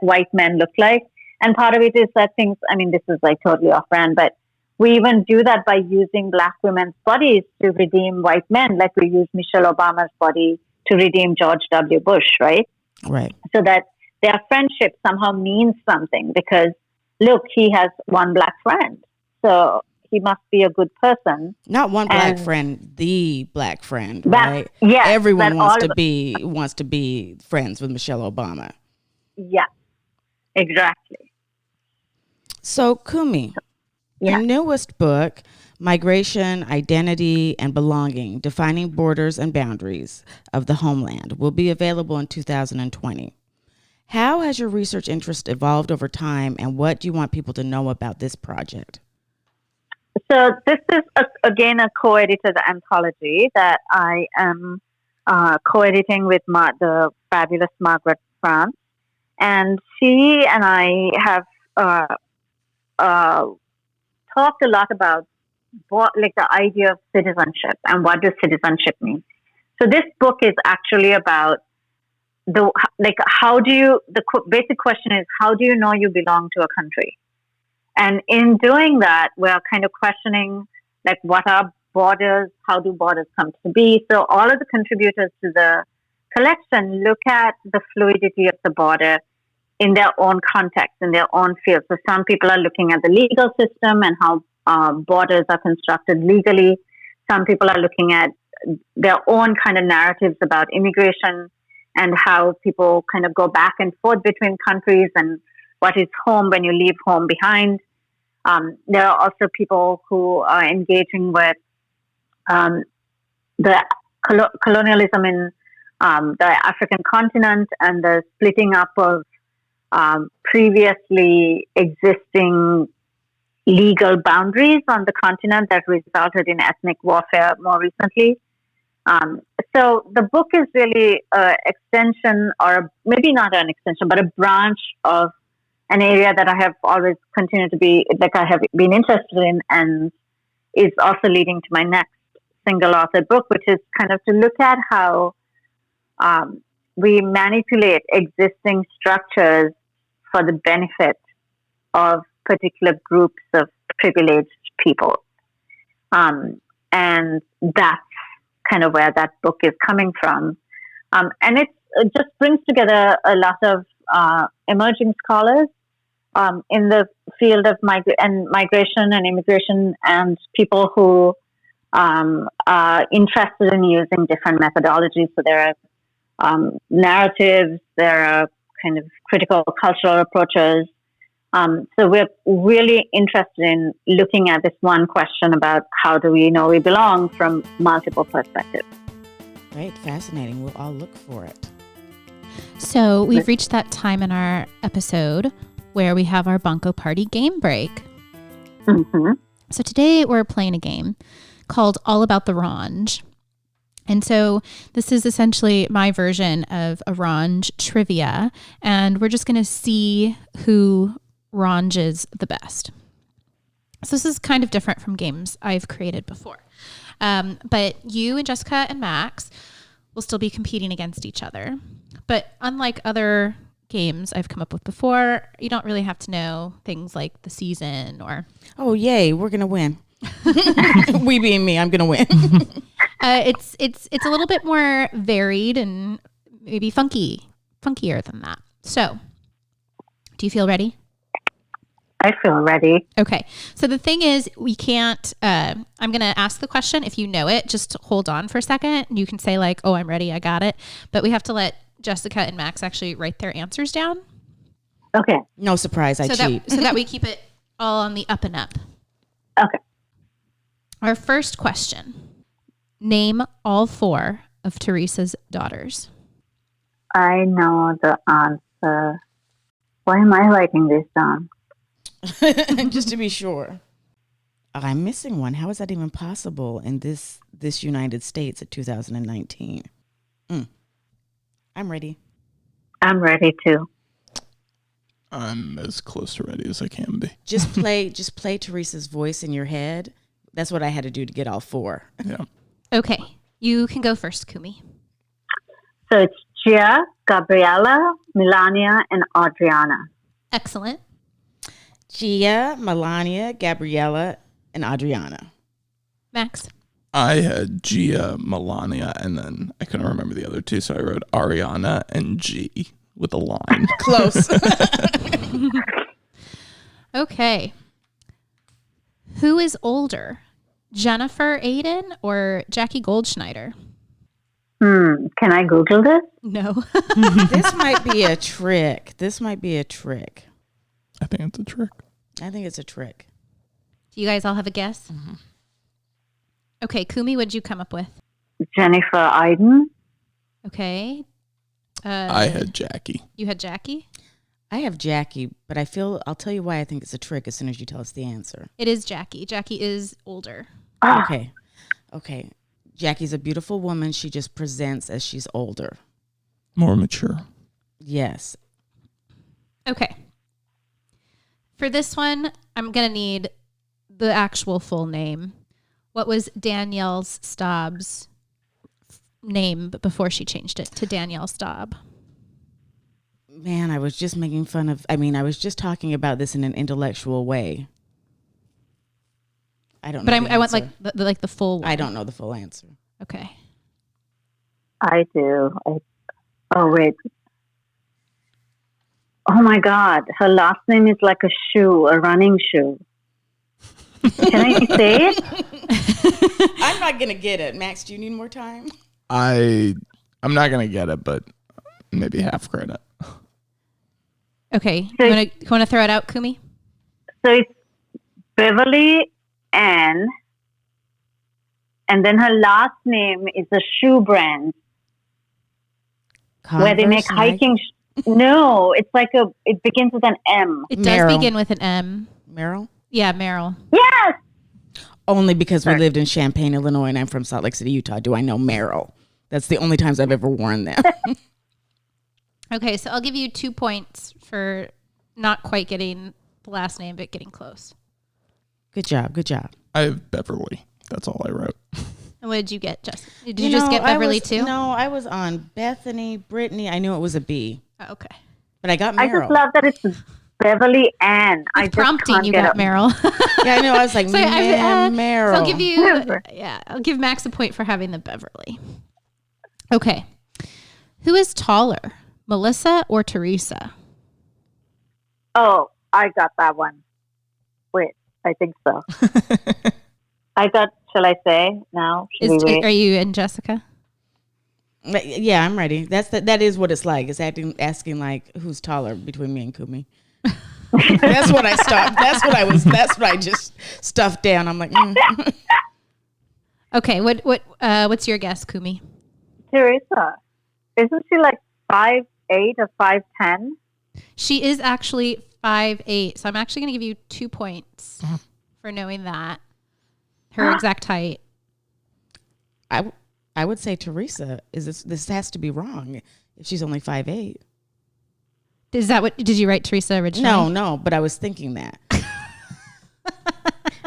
Speaker 4: white men look like. And part of it is that this is like totally off brand, but we even do that by using black women's bodies to redeem white men, like we use Michelle Obama's body to redeem George W. Bush, right?
Speaker 2: Right.
Speaker 4: So that their friendship somehow means something, because, look, he has one black friend, so he must be a good person.
Speaker 2: Not one black friend, the black friend, right?
Speaker 4: Yeah.
Speaker 2: Everyone wants to be friends with Michelle Obama.
Speaker 4: Yeah, exactly.
Speaker 2: So, Kumi, your newest book, Migration, Identity, and Belonging, Defining Borders and Boundaries of the Homeland, will be available in 2020. How has your research interest evolved over time, and what do you want people to know about this project?
Speaker 4: So this is, again, a co-edited anthology that I am co-editing with the fabulous Margaret France. And she and I have talked a lot about the idea of citizenship and what does citizenship mean. So this book is actually about the basic question is, how do you know you belong to a country? And in doing that, we're kind of questioning what are borders, how do borders come to be? So all of the contributors to the collection look at the fluidity of the border in their own context, in their own field. So some people are looking at the legal system and how borders are constructed legally. Some people are looking at their own kind of narratives about immigration and how people kind of go back and forth between countries and what is home when you leave home behind. There are also people who are engaging with the colonialism in the African continent and the splitting up of previously existing legal boundaries on the continent that resulted in ethnic warfare more recently. So the book is really an extension, or maybe not an extension, but a branch of an area that I have always continued to be, I have been interested in, and is also leading to my next single authored book, which is kind of to look at how we manipulate existing structures for the benefit of particular groups of privileged people. And that's kind of where that book is coming from. And it just brings together a lot of emerging scholars in the field of migration and immigration, and people who are interested in using different methodologies. So there are narratives, there are kind of critical cultural approaches. So we're really interested in looking at this one question about how do we know we belong from multiple perspectives.
Speaker 2: Right, fascinating. We'll all look for it.
Speaker 1: So we've reached that time in our episode where we have our Bunko Party game break.
Speaker 4: Mm-hmm.
Speaker 1: So today we're playing a game called All About the Range. And so this is essentially my version of a Range trivia. And we're just going to see who ranges the best. So this is kind of different from games I've created before. But you and Jessica and Max will still be competing against each other. But unlike other games I've come up with before, you don't really have to know things like the season or...
Speaker 2: Oh, yay, we're going to win. We being me, I'm going to win.
Speaker 1: It's a little bit more varied and maybe funkier than that. So, do you feel ready?
Speaker 4: I feel ready.
Speaker 1: Okay. So the thing is, we can't, I'm going to ask the question. If you know it, just hold on for a second. You can say like, oh, I'm ready. I got it. But we have to let Jessica and Max actually write their answers down.
Speaker 4: Okay.
Speaker 2: No surprise, I cheat.
Speaker 1: So that we keep it all on the up and up.
Speaker 4: Okay.
Speaker 1: Our first question. Name all 4 of Teresa's daughters.
Speaker 4: I know the answer. Why am I writing this down?
Speaker 2: Just to be sure. I'm missing one. How is that even possible in this United States of 2019? I'm ready.
Speaker 4: I'm ready too.
Speaker 3: I'm as close to ready as I can be.
Speaker 2: Just play Teresa's voice in your head. That's what I had to do to get all 4.
Speaker 3: Yeah.
Speaker 1: Okay. You can go first, Kumi.
Speaker 4: So it's Gia, Gabriella, Melania, and Adriana.
Speaker 1: Excellent.
Speaker 2: Gia, Melania, Gabriella, and Adriana.
Speaker 1: Max.
Speaker 3: I had Gia, Melania, and then I couldn't remember the other 2, so I wrote Ariana and G with a line.
Speaker 2: Close.
Speaker 1: Okay. Who is older, Jennifer Aiden or Jackie Goldschneider?
Speaker 4: Can I Google this?
Speaker 1: No.
Speaker 2: This might be a trick.
Speaker 3: I think it's a trick.
Speaker 2: I think it's a trick.
Speaker 1: Do you guys all have a guess? Mm-hmm. Okay, Kumi, what'd you come up with?
Speaker 4: Jennifer Aiden.
Speaker 1: Okay.
Speaker 3: I had Jackie.
Speaker 1: You had Jackie?
Speaker 2: I have Jackie, but I'll tell you why I think it's a trick as soon as you tell us the answer.
Speaker 1: It is Jackie. Jackie is older.
Speaker 2: Okay. Jackie's a beautiful woman. She just presents as she's older.
Speaker 3: More mature.
Speaker 2: Yes.
Speaker 1: Okay. For this one, I'm going to need the actual full name. What was Danielle Staub's name before she changed it to Danielle Staub?
Speaker 2: Man, I was just making fun of, I was just talking about this in an intellectual way. I don't know.
Speaker 1: But I want like the full one.
Speaker 2: I don't know the full answer.
Speaker 1: Okay.
Speaker 4: I do. Oh, wait. Oh, my God. Her last name is like a shoe, a running shoe. Can I say it?
Speaker 2: I'm not going to get it. Max, do you need more time?
Speaker 3: I'm not going to get it, but maybe half credit.
Speaker 1: Okay. You want to throw it out, Kumi?
Speaker 4: So it's Beverly Ann, and then her last name is a shoe brand where they make hiking. No, it's like it begins with an M.
Speaker 1: It does begin with an M.
Speaker 2: Merrill?
Speaker 1: Yeah, Merrill.
Speaker 4: Yes.
Speaker 2: Only because we lived in Champaign, Illinois, and I'm from Salt Lake City, Utah. Do I know Merrill? That's the only times I've ever worn them.
Speaker 1: Okay, so I'll give you 2 points for not quite getting the last name, but getting close.
Speaker 2: Good job.
Speaker 3: I have Beverly. That's all I wrote.
Speaker 1: And what did you get, Justin? Did you just get Beverly too?
Speaker 2: No, I was on Bethany, Brittany. I knew it was a B.
Speaker 1: Oh, okay.
Speaker 2: But I got
Speaker 4: I
Speaker 2: Merrill.
Speaker 4: just love that it's Beverly Ann. I just
Speaker 1: prompting
Speaker 4: can't
Speaker 1: you
Speaker 4: get
Speaker 1: got
Speaker 4: up.
Speaker 1: Merrill.
Speaker 2: Yeah, I know. I was like, Merrill.
Speaker 1: So I'll give Max a point for having the Beverly. Okay. Who is taller, Melissa or Teresa?
Speaker 4: Oh, I got that one. Wait, I think so. shall I say now?
Speaker 1: Are you and Jessica?
Speaker 2: Yeah, I'm ready. That is what it's like. It's asking like who's taller between me and Kumi. That's what I stopped. That's what I just stuffed down. I'm like,
Speaker 1: Okay, what's your guess, Kumi?
Speaker 4: Teresa? Isn't she like 5'8" or 5'10"?
Speaker 1: She is actually 5'8". So I'm actually going to give you 2 points for knowing that. Her exact height.
Speaker 2: I would say Teresa this has to be wrong if she's only 5'8".
Speaker 1: Is that what, did you write Teresa originally?
Speaker 2: No, but I was thinking that.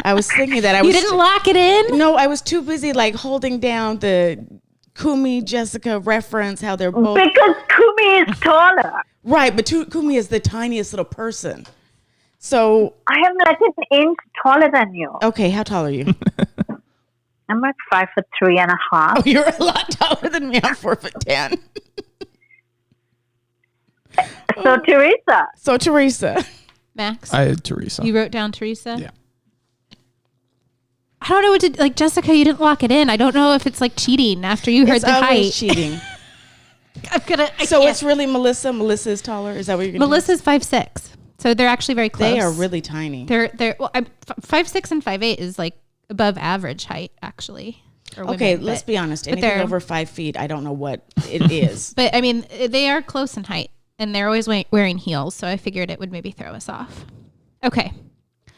Speaker 1: You didn't lock it in?
Speaker 2: No, I was too busy like holding down the Kumi Jessica reference, how they're both.
Speaker 4: Because Kumi is taller.
Speaker 2: Right, but Kumi is the tiniest little person. So.
Speaker 4: I am like an inch taller than you.
Speaker 2: Okay, how tall are you?
Speaker 4: I'm like 5'3.5".
Speaker 2: Oh, you're a lot taller than me. I'm 4'10".
Speaker 4: So Teresa.
Speaker 1: Max?
Speaker 3: I had Teresa.
Speaker 1: You wrote down Teresa?
Speaker 3: Yeah.
Speaker 1: I don't know what to, like, Jessica, you didn't lock it in. I don't know if it's like cheating after you heard
Speaker 2: It's
Speaker 1: the height.
Speaker 2: always cheating.
Speaker 1: So
Speaker 2: it's really Melissa. Melissa is taller. Is that what you're going to do?
Speaker 1: Melissa's 5'6". So they're actually very close.
Speaker 2: They are really tiny.
Speaker 1: Well, 5'6" and 5'8" is like above average height, actually.
Speaker 2: Okay, let's be honest. Anything over 5 feet, I don't know what it is.
Speaker 1: But I mean, they are close in height, and they're always wearing heels. So I figured it would maybe throw us off. Okay.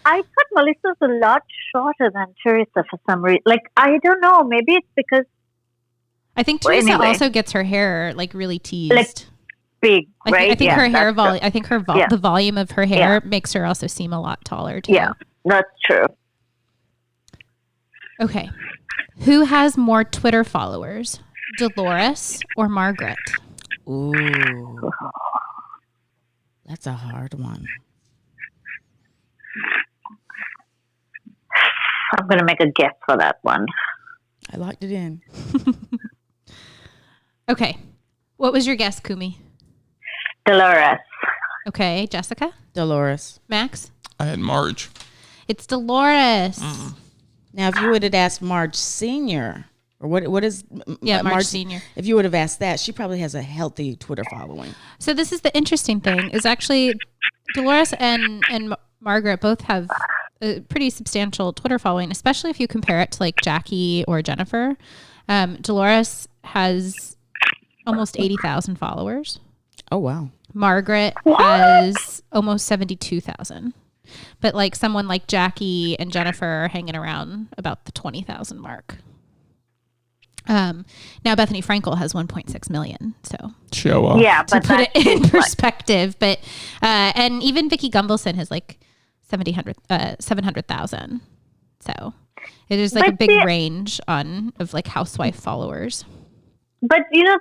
Speaker 4: I thought Melissa's a lot shorter than Teresa for some reason. Like, I don't know. Maybe it's because
Speaker 1: I think Teresa also gets her hair like really teased.
Speaker 4: Like big, right?
Speaker 1: I think her hair volume. I think the volume of her hair makes her also seem a lot taller too.
Speaker 4: Yeah, that's true.
Speaker 1: Okay, who has more Twitter followers, Dolores or Margaret?
Speaker 2: Ooh, that's a hard one.
Speaker 4: I'm going to make a guess for that one.
Speaker 2: I locked it in.
Speaker 1: Okay. What was your guess, Kumi?
Speaker 4: Dolores.
Speaker 1: Okay. Jessica?
Speaker 2: Dolores.
Speaker 1: Max?
Speaker 3: I had Marge.
Speaker 1: It's Dolores.
Speaker 2: Now, if you would have asked Marge Senior, or what is...
Speaker 1: Marge Senior.
Speaker 2: If you would have asked that, she probably has a healthy Twitter following.
Speaker 1: So this is the interesting thing, is actually Dolores and Margaret both have a pretty substantial Twitter following, especially if you compare it to like Jackie or Jennifer. Dolores has almost 80,000 followers.
Speaker 2: Oh, wow.
Speaker 1: Margaret has almost 72,000. But like someone like Jackie and Jennifer are hanging around about the 20,000 mark. Now Bethany Frankel has 1.6 million. So
Speaker 3: show off.
Speaker 4: Yeah,
Speaker 1: to
Speaker 4: but
Speaker 1: put it in perspective. But and even Vicky Gumbelson has like 700,000. So it is like a big range of like housewife followers.
Speaker 4: But you know,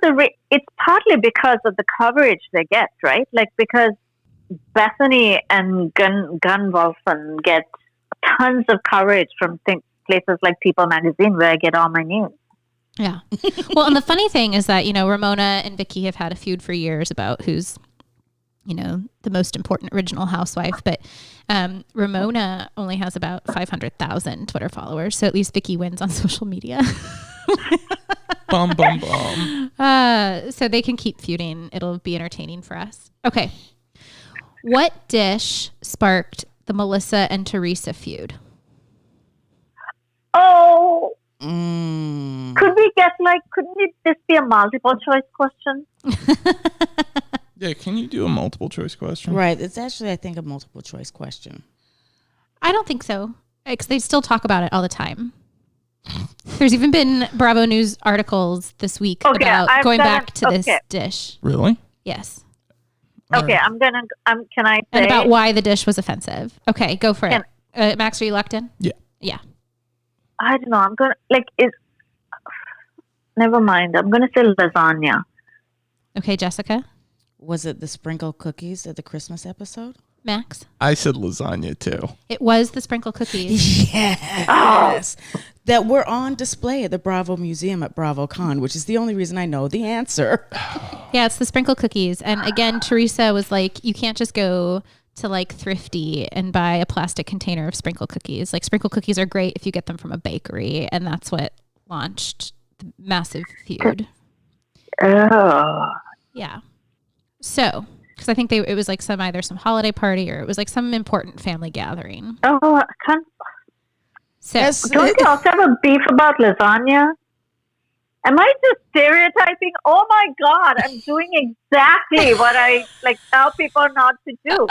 Speaker 4: it's partly because of the coverage they get, right? Like because Bethany and Gunvalson get tons of coverage from places like People Magazine, where I get all my news.
Speaker 1: Yeah. Well, and the funny thing is that, you know, Ramona and Vicky have had a feud for years about who's, you know, the most important original housewife. But Ramona only has about 500,000 Twitter followers. So at least Vicky wins on social media.
Speaker 3: Bum, bum, bum.
Speaker 1: So they can keep feuding. It'll be entertaining for us. Okay. What dish sparked the Melissa and Teresa feud?
Speaker 4: Oh, could we get couldn't this be a multiple choice question?
Speaker 3: Yeah, can you do a multiple choice question?
Speaker 2: Right. It's actually, I think, a multiple choice question.
Speaker 1: I don't think so. Because they still talk about it all the time. There's even been Bravo News articles this week about going back to this dish.
Speaker 3: Really?
Speaker 1: Yes.
Speaker 4: Okay, can I say?
Speaker 1: And about why the dish was offensive. Okay, go for it. Max, are you locked in?
Speaker 3: Yeah.
Speaker 1: Yeah.
Speaker 4: I don't know. I'm going to, never mind. I'm going to say lasagna.
Speaker 1: Okay, Jessica?
Speaker 2: Was it the sprinkle cookies at the Christmas episode?
Speaker 1: Max?
Speaker 3: I said lasagna too.
Speaker 1: It was the sprinkle cookies.
Speaker 2: Yes. That were on display at the Bravo Museum at BravoCon, which is the only reason I know the answer.
Speaker 1: Yeah, it's the sprinkle cookies. And again, Teresa was like, you can't just go to like Thrifty and buy a plastic container of sprinkle cookies. Like sprinkle cookies are great if you get them from a bakery. And that's what launched the massive feud.
Speaker 4: Oh.
Speaker 1: Yeah. So, because I think it was like either some holiday party or it was like some important family gathering.
Speaker 4: Oh, I can't.
Speaker 1: So,
Speaker 2: Yes.
Speaker 4: Don't you also have a beef about lasagna Am I just stereotyping? Oh my God, I'm doing exactly what I tell people not to do.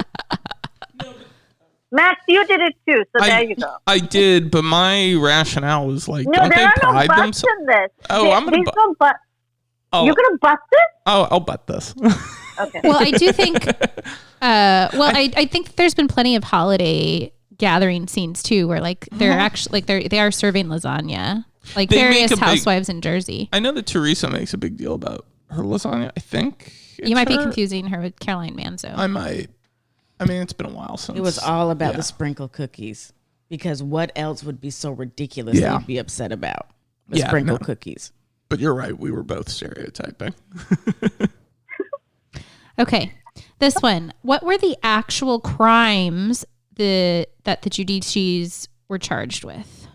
Speaker 4: Max, you did it too, so there you go.
Speaker 3: I did, but my rationale was like,
Speaker 4: No,
Speaker 3: don't
Speaker 4: there
Speaker 3: they
Speaker 4: are
Speaker 3: pride
Speaker 4: no butts
Speaker 3: themselves?
Speaker 4: in this.
Speaker 3: Oh, I'm gonna.
Speaker 4: You're gonna bust it?
Speaker 3: Oh, I'll butt this.
Speaker 4: Okay.
Speaker 1: Well, I do think. I think there's been plenty of holiday gathering scenes too, where like they're actually like they are serving lasagna, like
Speaker 3: They
Speaker 1: various
Speaker 3: make a
Speaker 1: housewives in Jersey.
Speaker 3: I know that Teresa makes a big deal about her lasagna. I think
Speaker 1: You might be confusing her with Caroline Manzo.
Speaker 3: I might. I mean, it's been a while since.
Speaker 2: It was all about the sprinkle cookies, because what else would be so ridiculous that you'd be upset about? The sprinkle cookies.
Speaker 3: But you're right. We were both stereotyping.
Speaker 1: Okay. This one. What were the actual crimes that the Guidices were charged with?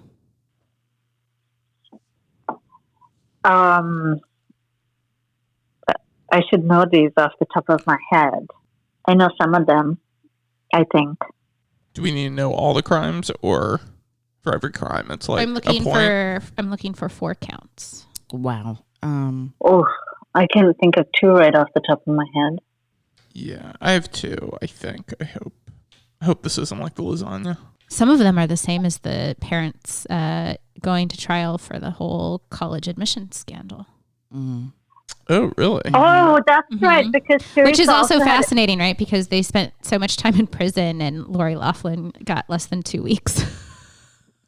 Speaker 4: I should know these off the top of my head. I know some of them, I think.
Speaker 3: Do we need to know all the crimes, or for every crime it's like
Speaker 1: I'm looking for 4 counts.
Speaker 2: Wow.
Speaker 4: I can't think of 2 right off the top of my head.
Speaker 3: Yeah, I have 2, I think. I hope this isn't like the lasagna.
Speaker 1: Some of them are the same as the parents going to trial for the whole college admissions scandal.
Speaker 2: Mm.
Speaker 3: Oh, really?
Speaker 4: Oh, that's right. Because
Speaker 1: which is also
Speaker 4: had
Speaker 1: fascinating, right? Because they spent so much time in prison, and Lori Loughlin got less than 2 weeks.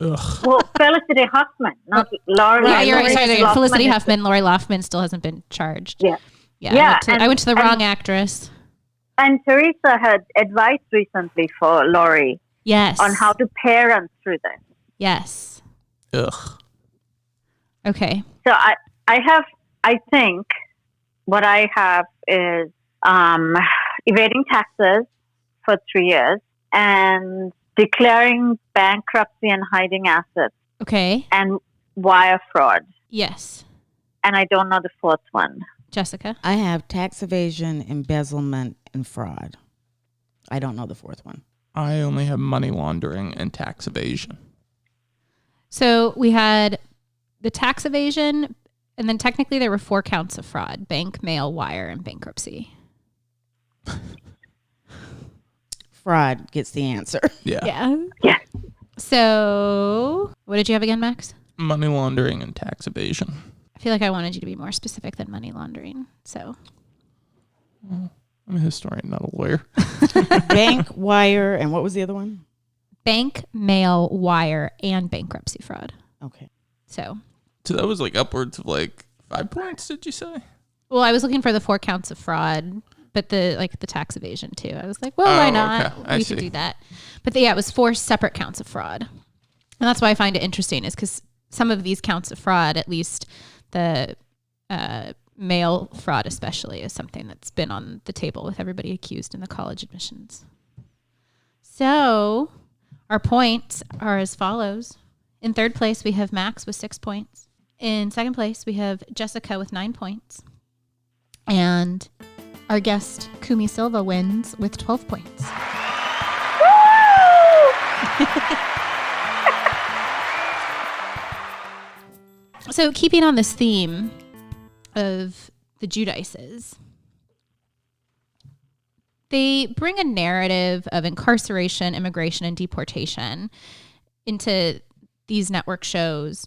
Speaker 3: Ugh.
Speaker 4: Well, Felicity Huffman, not Lori.
Speaker 1: Yeah, you're right. Sorry,
Speaker 4: Loughlin
Speaker 1: Felicity
Speaker 4: is-
Speaker 1: Huffman. Lori Loughlin still hasn't been charged.
Speaker 4: Yeah.
Speaker 1: Yeah. I went to the wrong actress.
Speaker 4: And Teresa had advice recently for Lori
Speaker 1: Yes.
Speaker 4: on how to parent through this.
Speaker 1: Yes.
Speaker 3: Ugh.
Speaker 1: Okay.
Speaker 4: So I think what I have is evading taxes for 3 years and declaring bankruptcy and hiding assets
Speaker 1: Okay.
Speaker 4: and wire fraud.
Speaker 1: Yes.
Speaker 4: And I don't know the 4th one.
Speaker 1: Jessica?
Speaker 2: I have tax evasion, embezzlement, and fraud. I don't know the 4th one.
Speaker 3: I only have money laundering and tax evasion.
Speaker 1: So we had the tax evasion, and then technically there were 4 counts of fraud: bank, mail, wire, and bankruptcy.
Speaker 2: Fraud gets the answer.
Speaker 3: Yeah.
Speaker 4: Yeah.
Speaker 1: So what did you have again, Max?
Speaker 3: Money laundering and tax evasion.
Speaker 1: I feel like I wanted you to be more specific than money laundering. So
Speaker 3: I'm a historian, not a lawyer.
Speaker 2: Bank, wire, and what was the other one?
Speaker 1: bank, mail, wire, and bankruptcy fraud.
Speaker 2: Okay.
Speaker 1: So
Speaker 3: that was like upwards of like 5 points, did you say?
Speaker 1: well, I was looking for the 4 counts of fraud, but the tax evasion too. I was like, well, why not?
Speaker 3: Okay.
Speaker 1: We could do that. But it was 4 separate counts of fraud. And that's why I find it interesting, is because some of these counts of fraud, at least the mail fraud especially, is something that's been on the table with everybody accused in the college admissions. So our points are as follows. In 3rd place, we have Max with 6 points. In 2nd place, we have Jessica with 9 points. And our guest, Kumi Silva, wins with 12 points. So keeping on this theme of the Guidices, they bring a narrative of incarceration, immigration, and deportation into these network shows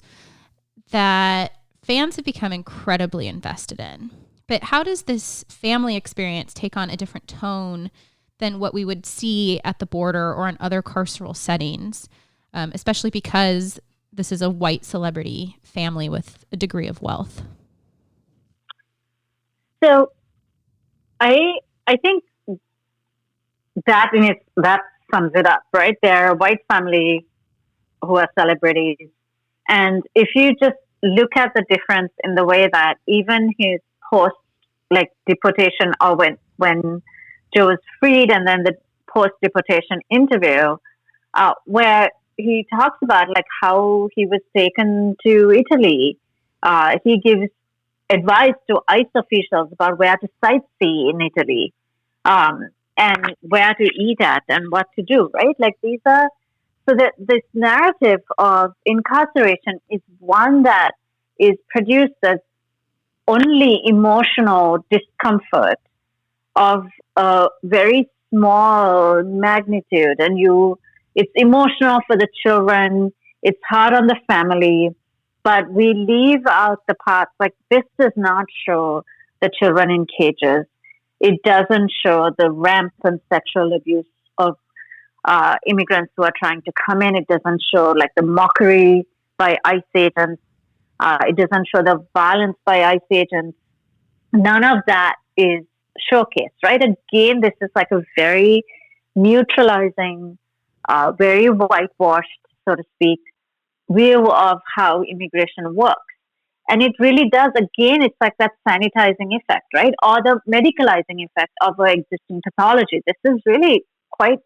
Speaker 1: that fans have become incredibly invested in. But how does this family experience take on a different tone than what we would see at the border or in other carceral settings, especially because this is a white celebrity family with a degree of wealth?
Speaker 4: So I think that sums it up, right? They're a white family who are celebrities. And if you just look at the difference in the way that even his post, like deportation, or when Joe was freed, and then the post-deportation interview, where he talks about like how he was taken to Italy. He gives advice to ICE officials about where to sightsee in Italy, and where to eat at and what to do, right? Like these are, so that this narrative of incarceration is one that is produced as only emotional discomfort of a very small magnitude, and it's emotional for the children, it's hard on the family, but we leave out the parts like this does not show the children in cages. It doesn't show the rampant sexual abuse of immigrants who are trying to come in. It doesn't show like the mockery by ICE agents. It doesn't show the violence by ICE agents. None of that is showcased, right? Again, this is like a very neutralizing, very whitewashed, so to speak, view of how immigration works. And it really does, again, it's like that sanitizing effect, right? Or the medicalizing effect of our existing technology. This is really quite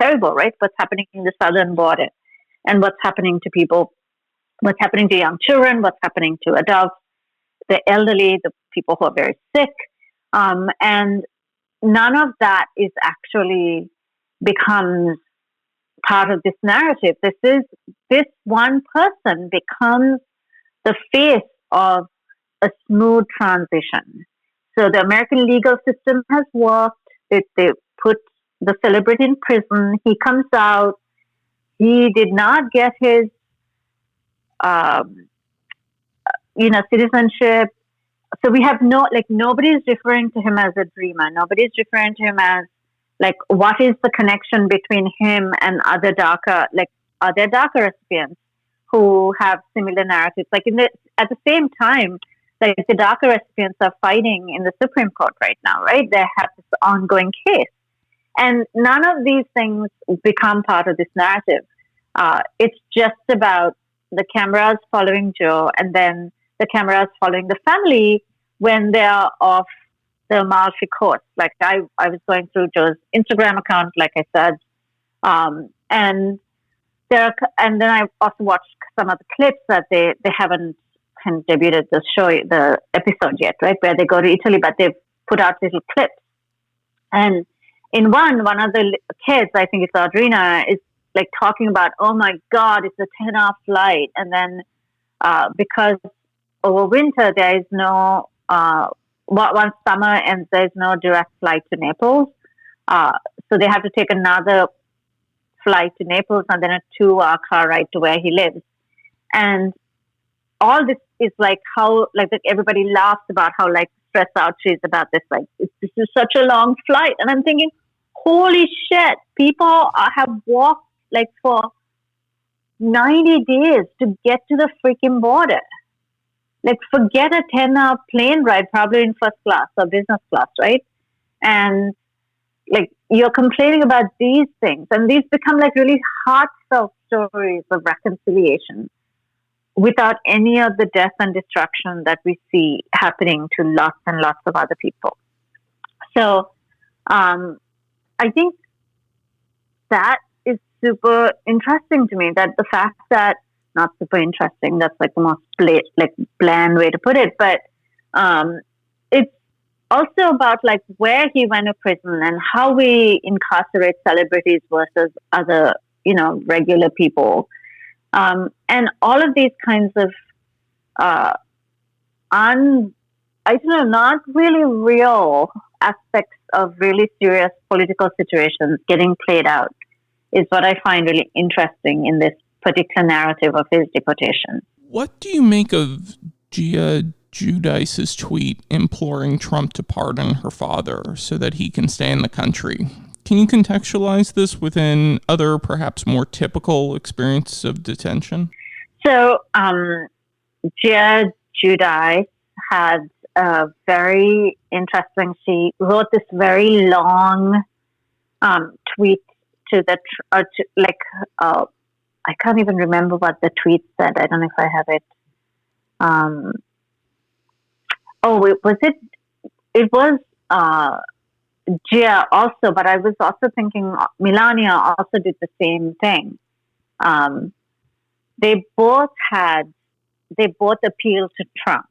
Speaker 4: terrible, right? What's happening in the southern border and what's happening to people, what's happening to young children, what's happening to adults, the elderly, the people who are very sick. And none of that is actually becomes part of this narrative. This one person becomes the face of a smooth transition. So the American legal system has worked. They put the celebrity in prison. He comes out. He did not get his, citizenship. So we have nobody's referring to him as a dreamer. Nobody's referring to him as like, what is the connection between him and other DACA recipients who have similar narratives? Like at the same time, like the DACA recipients are fighting in the Supreme Court right now, right? They have this ongoing case. And none of these things become part of this narrative. It's just about the cameras following Joe and then the cameras following the family when they are off the Amalfi Coast. Like I was going through Joe's Instagram account, like I said, and then I also watched some of the clips that they haven't debuted the episode yet, right? Where they go to Italy, but they've put out little clips. And in one of the kids, I think it's Audrina, is like talking about, oh my God, it's a 10-hour flight. And then because over winter, there is no, once summer ends, there's no direct flight to Naples. So they have to take another flight to Naples and then a 2-hour car ride to where he lives. And all this is like how, like everybody laughs about how like stressed out she is about this. Like, this is such a long flight. And I'm thinking, holy shit, people have walked like for 90 days to get to the freaking border. Like, forget a 10-hour plane ride, probably in first class or business class, right? And like, you're complaining about these things, and these become like really heartfelt stories of reconciliation without any of the death and destruction that we see happening to lots and lots of other people. So, I think that is super interesting to me, that the fact that, not super interesting, that's like the most bland way to put it, but it's also about like where he went to prison and how we incarcerate celebrities versus other, regular people. And all of these kinds of, not really real aspects of really serious political situations getting played out is what I find really interesting in this particular narrative of his deportation.
Speaker 3: What do you make of Guidice's tweet imploring Trump to pardon her father so that he can stay in the country? Can you contextualize this within other, perhaps more typical experiences of detention?
Speaker 4: So, Guidice had a very interesting, she wrote this very long tweet to the, I can't even remember what the tweet said. I don't know if I have it. It was Gia also, but I was also thinking Melania also did the same thing. They both appealed to Trump,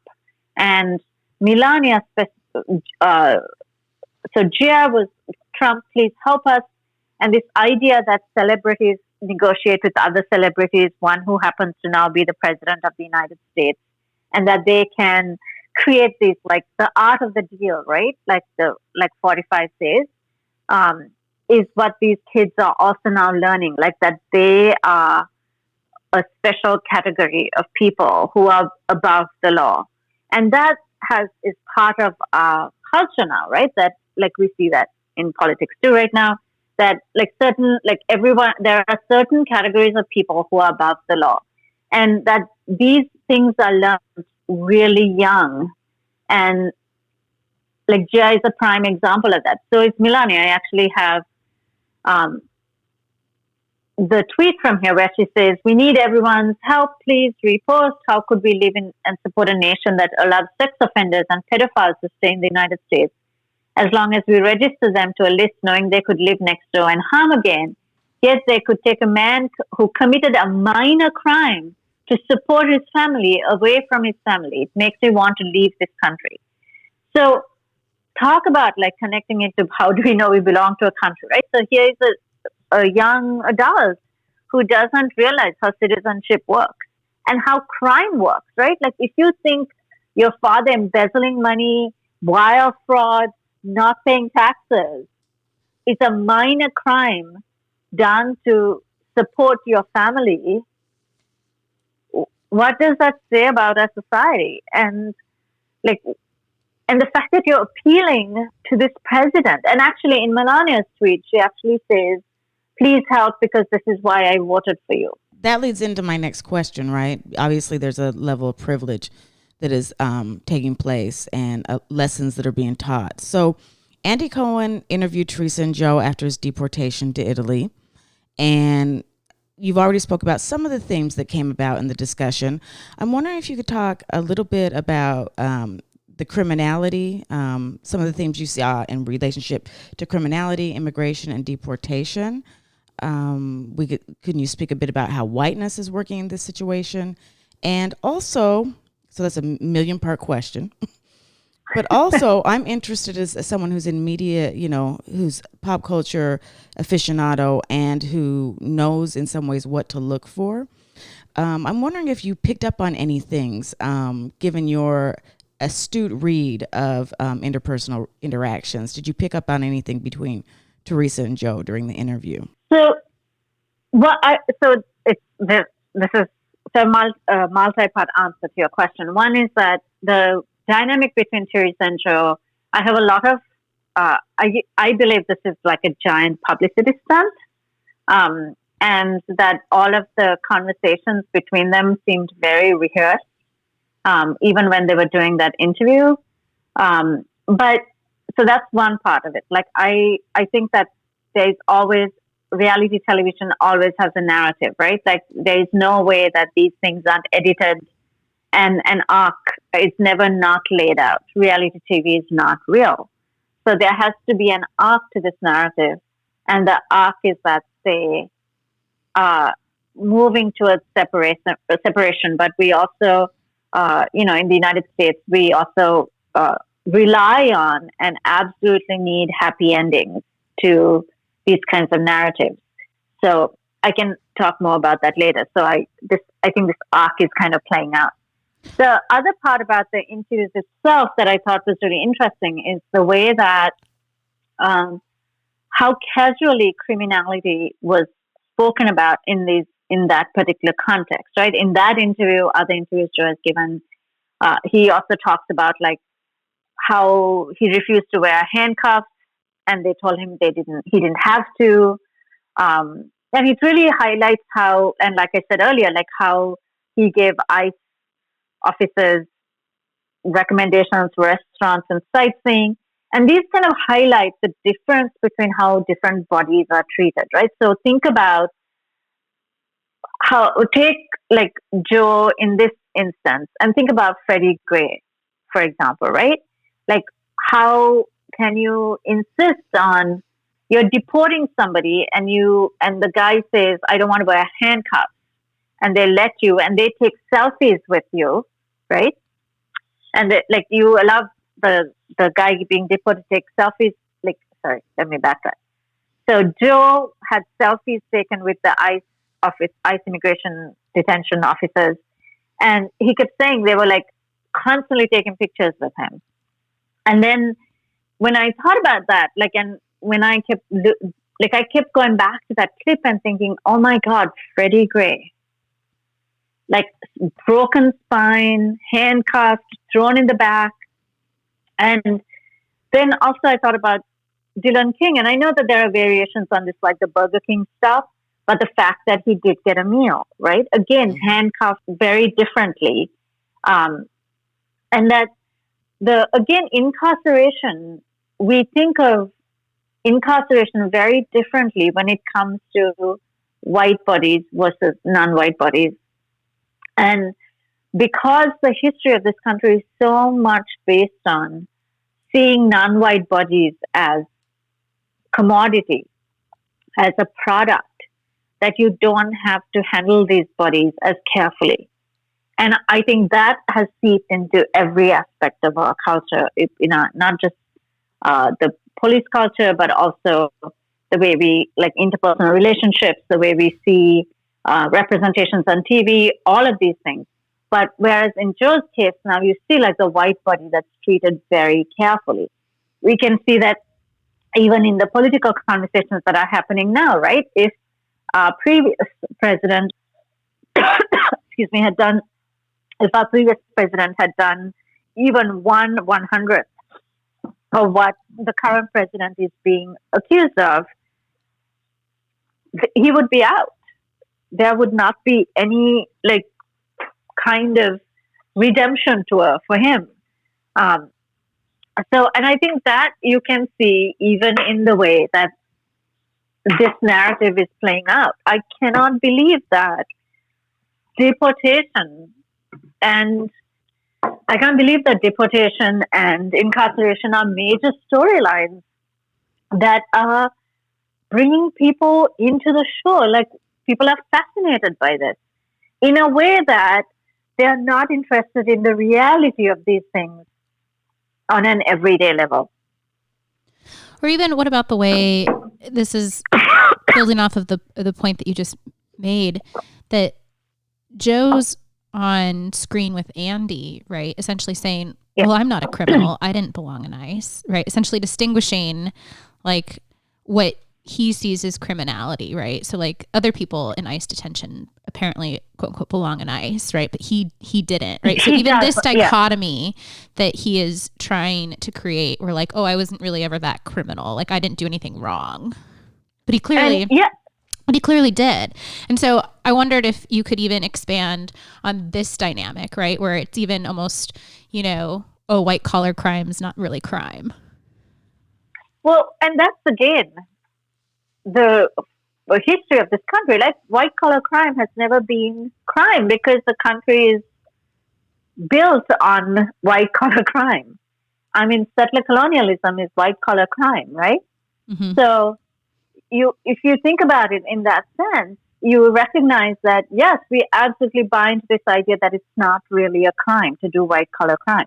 Speaker 4: and Melania, so Gia was, Trump, please help us. And this idea that celebrities negotiate with other celebrities, one who happens to now be the president of the United States, and that they can create these, like the art of the deal, right? Like 45 says, is what these kids are also now learning, like that they are a special category of people who are above the law. And that is part of our culture now, right? That like we see that in politics too right now, that like everyone, there are certain categories of people who are above the law, and that these things are learned really young. And like Jia is a prime example of that. So it's Milani. I actually have the tweet from here where she says, "We need everyone's help. Please repost. How could we live in and support a nation that allows sex offenders and pedophiles to stay in the United States? As long as we register them to a list knowing they could live next door and harm again, yet they could take a man who committed a minor crime to support his family away from his family. It makes me want to leave this country." So talk about like connecting it to how do we know we belong to a country, right? So here is a young adult who doesn't realize how citizenship works and how crime works, right? Like if you think your father embezzling money, wire fraud, not paying taxes is a minor crime done to support your family, what does that say about our society? And the fact that you're appealing to this president, and actually in Melania's tweet, she actually says, "Please help because this is why I voted for you."
Speaker 2: That leads into my next question, right? Obviously, there's a level of privilege that is taking place and lessons that are being taught. So Andy Cohen interviewed Teresa and Joe after his deportation to Italy. And you've already spoke about some of the themes that came about in the discussion. I'm wondering if you could talk a little bit about the criminality, some of the themes you saw in relationship to criminality, immigration, and deportation. Can you speak a bit about how whiteness is working in this situation? And also, so that's a million-part question. But also, I'm interested as someone who's in media, who's pop culture aficionado and who knows in some ways what to look for. I'm wondering if you picked up on any things, given your astute read of interpersonal interactions. Did you pick up on anything between Teresa and Joe during the interview?
Speaker 4: So, this is a multi-part answer to your question. One is that the dynamic between Teresa and Joe, I have a lot of, I believe this is like a giant publicity stunt, and that all of the conversations between them seemed very rehearsed, even when they were doing that interview. But so that's one part of it. Like I think that there's always, reality television always has a narrative, right? Like there is no way that these things aren't edited, and an arc is never not laid out. Reality TV is not real. So there has to be an arc to this narrative. And the arc is that they are moving towards separation. But we also, in the United States, we also rely on and absolutely need happy endings to these kinds of narratives. So I can talk more about that later. So I think this arc is kind of playing out. The other part about the interviews itself that I thought was really interesting is the way that how casually criminality was spoken about in that particular context, right? In that interview, other interviews Joe has given, he also talks about like how he refused to wear handcuffs, and they told him he didn't have to. And it really highlights how, and like I said earlier, like how he gave ICE officers recommendations for restaurants and sightseeing. And these kind of highlight the difference between how different bodies are treated, right? So think about take like Joe in this instance and think about Freddie Gray, for example, right? Like how can you insist on you're deporting somebody and the guy says, "I don't want to wear handcuffs," and they let you and they take selfies with you, right? And you allow the guy being deported to take selfies. Let me backtrack. So Joe had selfies taken with the ICE immigration detention officers, and he kept saying they were like constantly taking pictures with him. And then when I thought about that, like, and when I kept, like, I kept going back to that clip and thinking, oh my God, Freddie Gray, like broken spine, handcuffed, thrown in the back. And then also I thought about Dylan King, and I know that there are variations on this, like the Burger King stuff, but the fact that he did get a meal, right? Again, handcuffed very differently. And that incarceration, we think of incarceration very differently when it comes to white bodies versus non-white bodies. And because the history of this country is so much based on seeing non-white bodies as commodity, as a product, that you don't have to handle these bodies as carefully. And I think that has seeped into every aspect of our culture, not just the police culture, but also the way we, like, interpersonal relationships, the way we see representations on TV, all of these things. But whereas in Joe's case, now you see like the white body that's treated very carefully. We can see that even in the political conversations that are happening now, right? If our previous president, if our previous president had done even 1/100th of what the current president is being accused of, he would be out. There would not be any like kind of redemption tour for him. And I think that you can see even in the way that this narrative is playing out. I cannot believe that deportation and incarceration are major storylines that are bringing people into the show. Like, people are fascinated by this in a way that they are not interested in the reality of these things on an everyday level.
Speaker 1: Or even, what about the way, this is building off of the point that you just made, that Joe's on screen with Andy, right? Essentially saying, well, I'm not a criminal. I didn't belong in ICE, right? Essentially distinguishing like what he sees as criminality, right? So like other people in ICE detention apparently quote unquote belong in ICE, right? But he didn't, right? So even this dichotomy that he is trying to create, where like, oh, I wasn't really ever that criminal. Like I didn't do anything wrong. But he clearly did. And so I wondered if you could even expand on this dynamic, right? Where it's even almost, white collar crime is not really crime.
Speaker 4: Well, and that's again the history of this country. Like, white collar crime has never been crime because the country is built on white collar crime. I mean, settler colonialism is white collar crime, right? Mm-hmm. So if you think about it in that sense, you recognize that, yes, we absolutely buy into this idea that it's not really a crime to do white collar crime,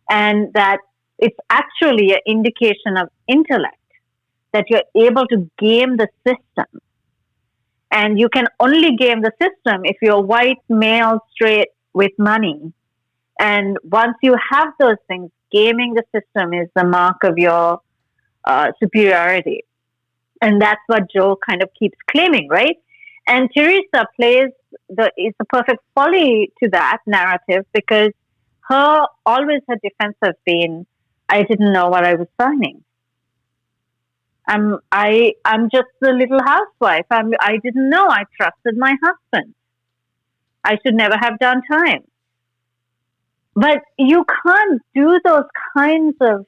Speaker 4: and that it's actually an indication of intellect, that you're able to game the system. And you can only game the system if you're white, male, straight, with money. And once you have those things, gaming the system is the mark of your superiority. And that's what Joe kind of keeps claiming, right? And Teresa is the perfect folly to that narrative, because her defense has been, I didn't know what I was signing. I'm just a little housewife. I didn't know. I trusted my husband. I should never have done time. But you can't do those kinds of,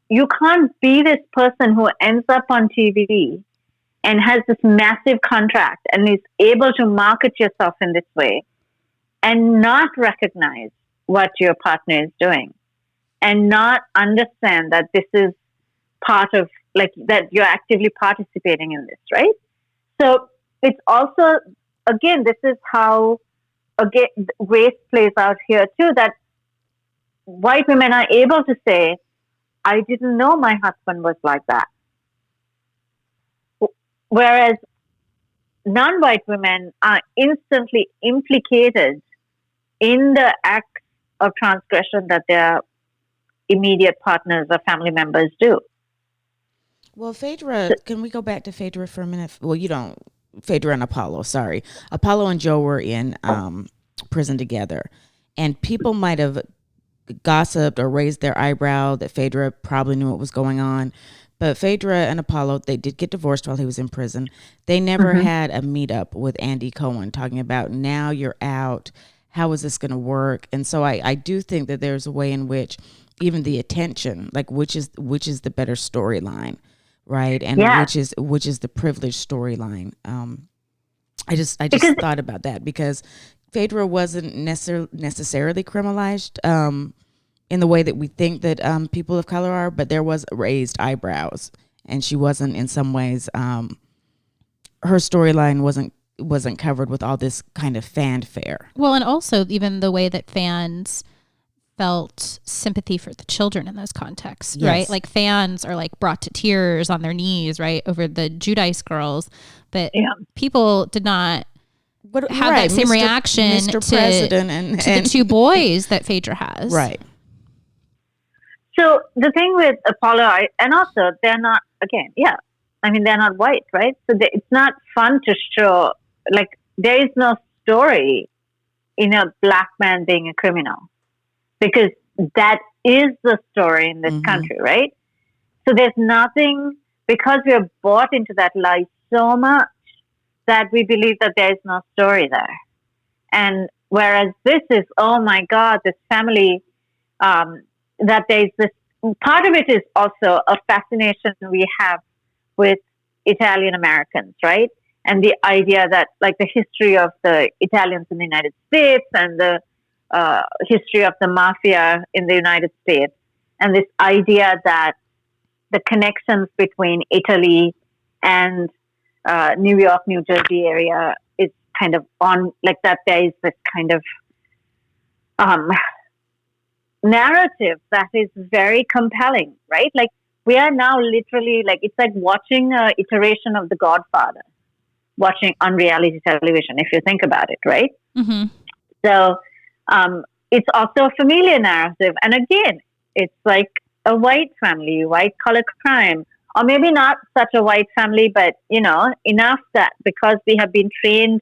Speaker 4: you can't be this person who ends up on TV and has this massive contract and is able to market yourself in this way and not recognize what your partner is doing and not understand that this is part of, like, that you're actively participating in this, right? So it's also, again, this is how race plays out here too, that white women are able to say, I didn't know my husband was like that. Whereas non-white women are instantly implicated in the act of transgression that their immediate partners or family members do.
Speaker 2: Well, Phaedra, can we go back to Phaedra for a minute? Well, you don't. Phaedra and Apollo, sorry. Apollo and Joe were in prison together. And people might have gossiped or raised their eyebrow that Phaedra probably knew what was going on. But Phaedra and Apollo, they did get divorced while he was in prison. They never had a meetup with Andy Cohen talking about, now you're out, how is this going to work? And so I do think that there's a way in which even the attention, like which is the better storyline, right? And which is the privileged storyline. I just thought about that because Phaedra wasn't necessarily criminalized in the way that we think that people of color are, but there was raised eyebrows, and she wasn't in some ways. Her storyline wasn't covered with all this kind of fanfare.
Speaker 1: Well, and also even the way that fans felt sympathy for the children in those contexts, right? Like fans are like brought to tears on their knees, right, over the Guidice girls, but people did not have that same reaction to the two boys that Phaedra has.
Speaker 2: Right.
Speaker 4: So the thing with Apollo, and also they're not, again, they're not white, right? So it's not fun to show, like, there is no story in a black man being a criminal, because that is the story in this country, right? So there's nothing, because we are bought into that lie so much that we believe that there is no story there. And whereas this is, oh my God, this family, that there's this, part of it is also a fascination we have with Italian Americans, right? And the idea that, like, the history of the Italians in the United States and the history of the mafia in the United States, and this idea that the connections between Italy and New York, New Jersey area is kind of on, like, that there is this kind of narrative that is very compelling, right? Like, we are now literally, like, it's like watching an iteration of The Godfather, watching on reality television, if you think about it, right? So it's also a familiar narrative. And again, it's like a white family, white collar crime, or maybe not such a white family, but, you know, enough that because we have been trained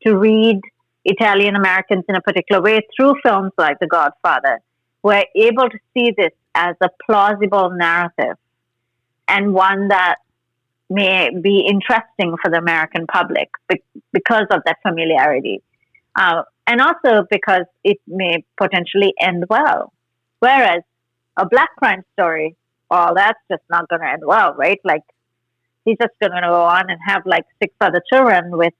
Speaker 4: to read Italian Americans in a particular way through films like The Godfather, we're able to see this as a plausible narrative and one that may be interesting for the American public because of that familiarity. And also because it may potentially end well. Whereas a black crime story, well, that's just not going to end well, right? Like, he's just going to go on and have like 6 other children with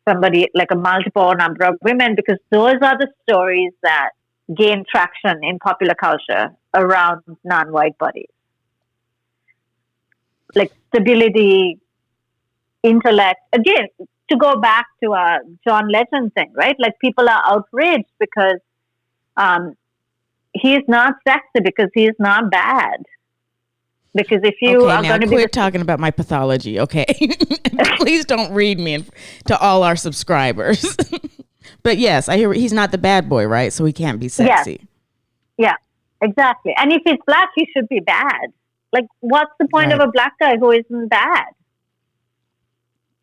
Speaker 4: somebody, like a multiple number of women, because those are the stories that gain traction in popular culture around non-white bodies. Like stability, intellect. Again, to go back to a John Legend thing, right? Like, people are outraged because he's not sexy, because he's not bad. Because if you are going to
Speaker 2: quit talking about my pathology, okay? Please don't read me to all our subscribers. But yes, I hear he's not the bad boy, right? So he can't be sexy.
Speaker 4: Yeah, exactly. And if he's black, he should be bad. Like, what's the point of a black guy who isn't bad?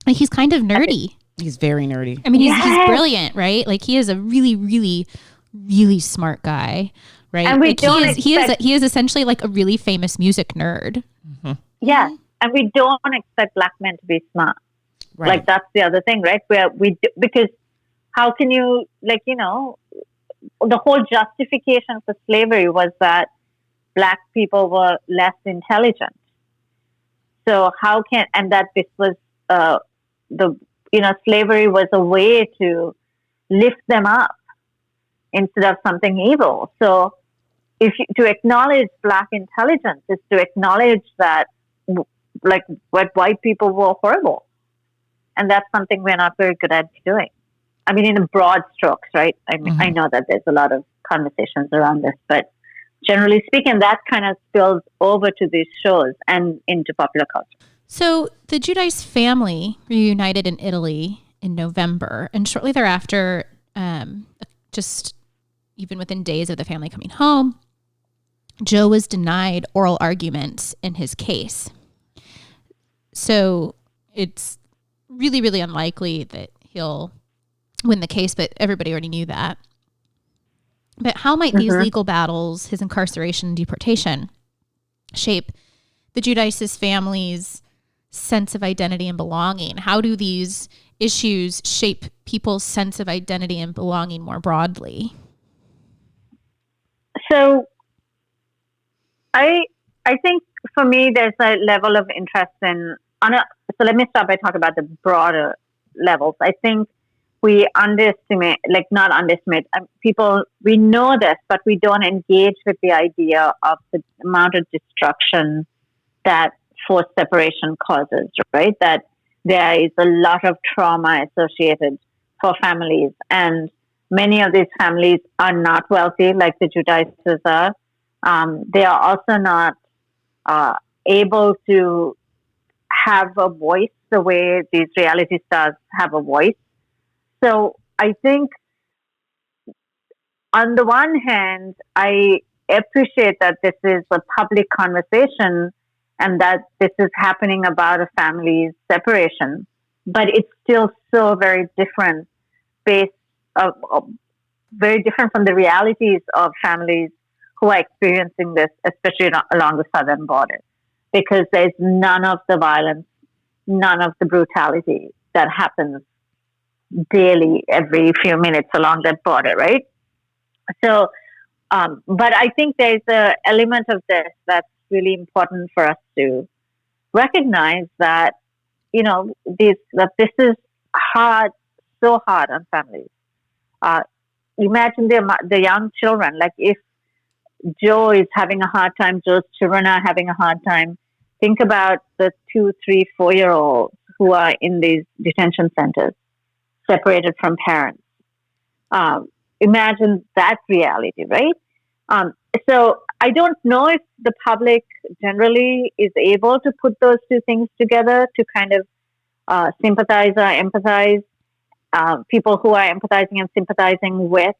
Speaker 1: He's kind of nerdy.
Speaker 2: He's very nerdy.
Speaker 1: I mean, he's brilliant, right? Like, he is a really, really, really smart guy, right?
Speaker 4: And we
Speaker 1: like,
Speaker 4: don't
Speaker 1: he is essentially like a really famous music nerd.
Speaker 4: Yeah, and we don't expect black men to be smart.
Speaker 2: Right.
Speaker 4: Like, that's the other thing, right? Because how can you, like, you know, the whole justification for slavery was that black people were less intelligent. So and that this was slavery was a way to lift them up instead of something evil. So to acknowledge black intelligence is to acknowledge that, like, what white people were horrible. And that's something we're not very good at doing. I mean, in broad strokes, right? I mean, I know that there's a lot of conversations around this, but generally speaking, that kind of spills over to these shows and into popular culture.
Speaker 1: So the Guidice family reunited in Italy in November, and shortly thereafter, just even within days of the family coming home, Joe was denied oral arguments in his case. So it's really, really unlikely that he'll win the case, but everybody already knew that. But how might these legal battles, his incarceration and deportation, shape the Giudice's family's sense of identity and belonging? How do these issues shape people's sense of identity and belonging more broadly?
Speaker 4: So I think for me, there's a level of interest in, so let me start by talking about the broader levels. I think we not underestimate people. We know this, but we don't engage with the idea of the amount of destruction that forced separation causes, right? That there is a lot of trauma associated for families. And many of these families are not wealthy like the Giudices are. They are also not able to have a voice the way these reality stars have a voice. So I think on the one hand, I appreciate that this is a public conversation and that this is happening about a family's separation, but it's still so very different very different from the realities of families who are experiencing this, especially along the southern border, because there's none of the violence, none of the brutality that happens daily, every few minutes along that border, right? So, but I think there's an element of this that's really important for us to recognize that, this is hard, so hard on families. Imagine the young children, like if Joe is having a hard time, Joe's children are having a hard time. Think about the 2, 3, 4-year-olds who are in these detention centers, separated from parents. Imagine that reality, right? So I don't know if the public generally is able to put those two things together to kind of sympathize or empathize. People who are empathizing and sympathizing with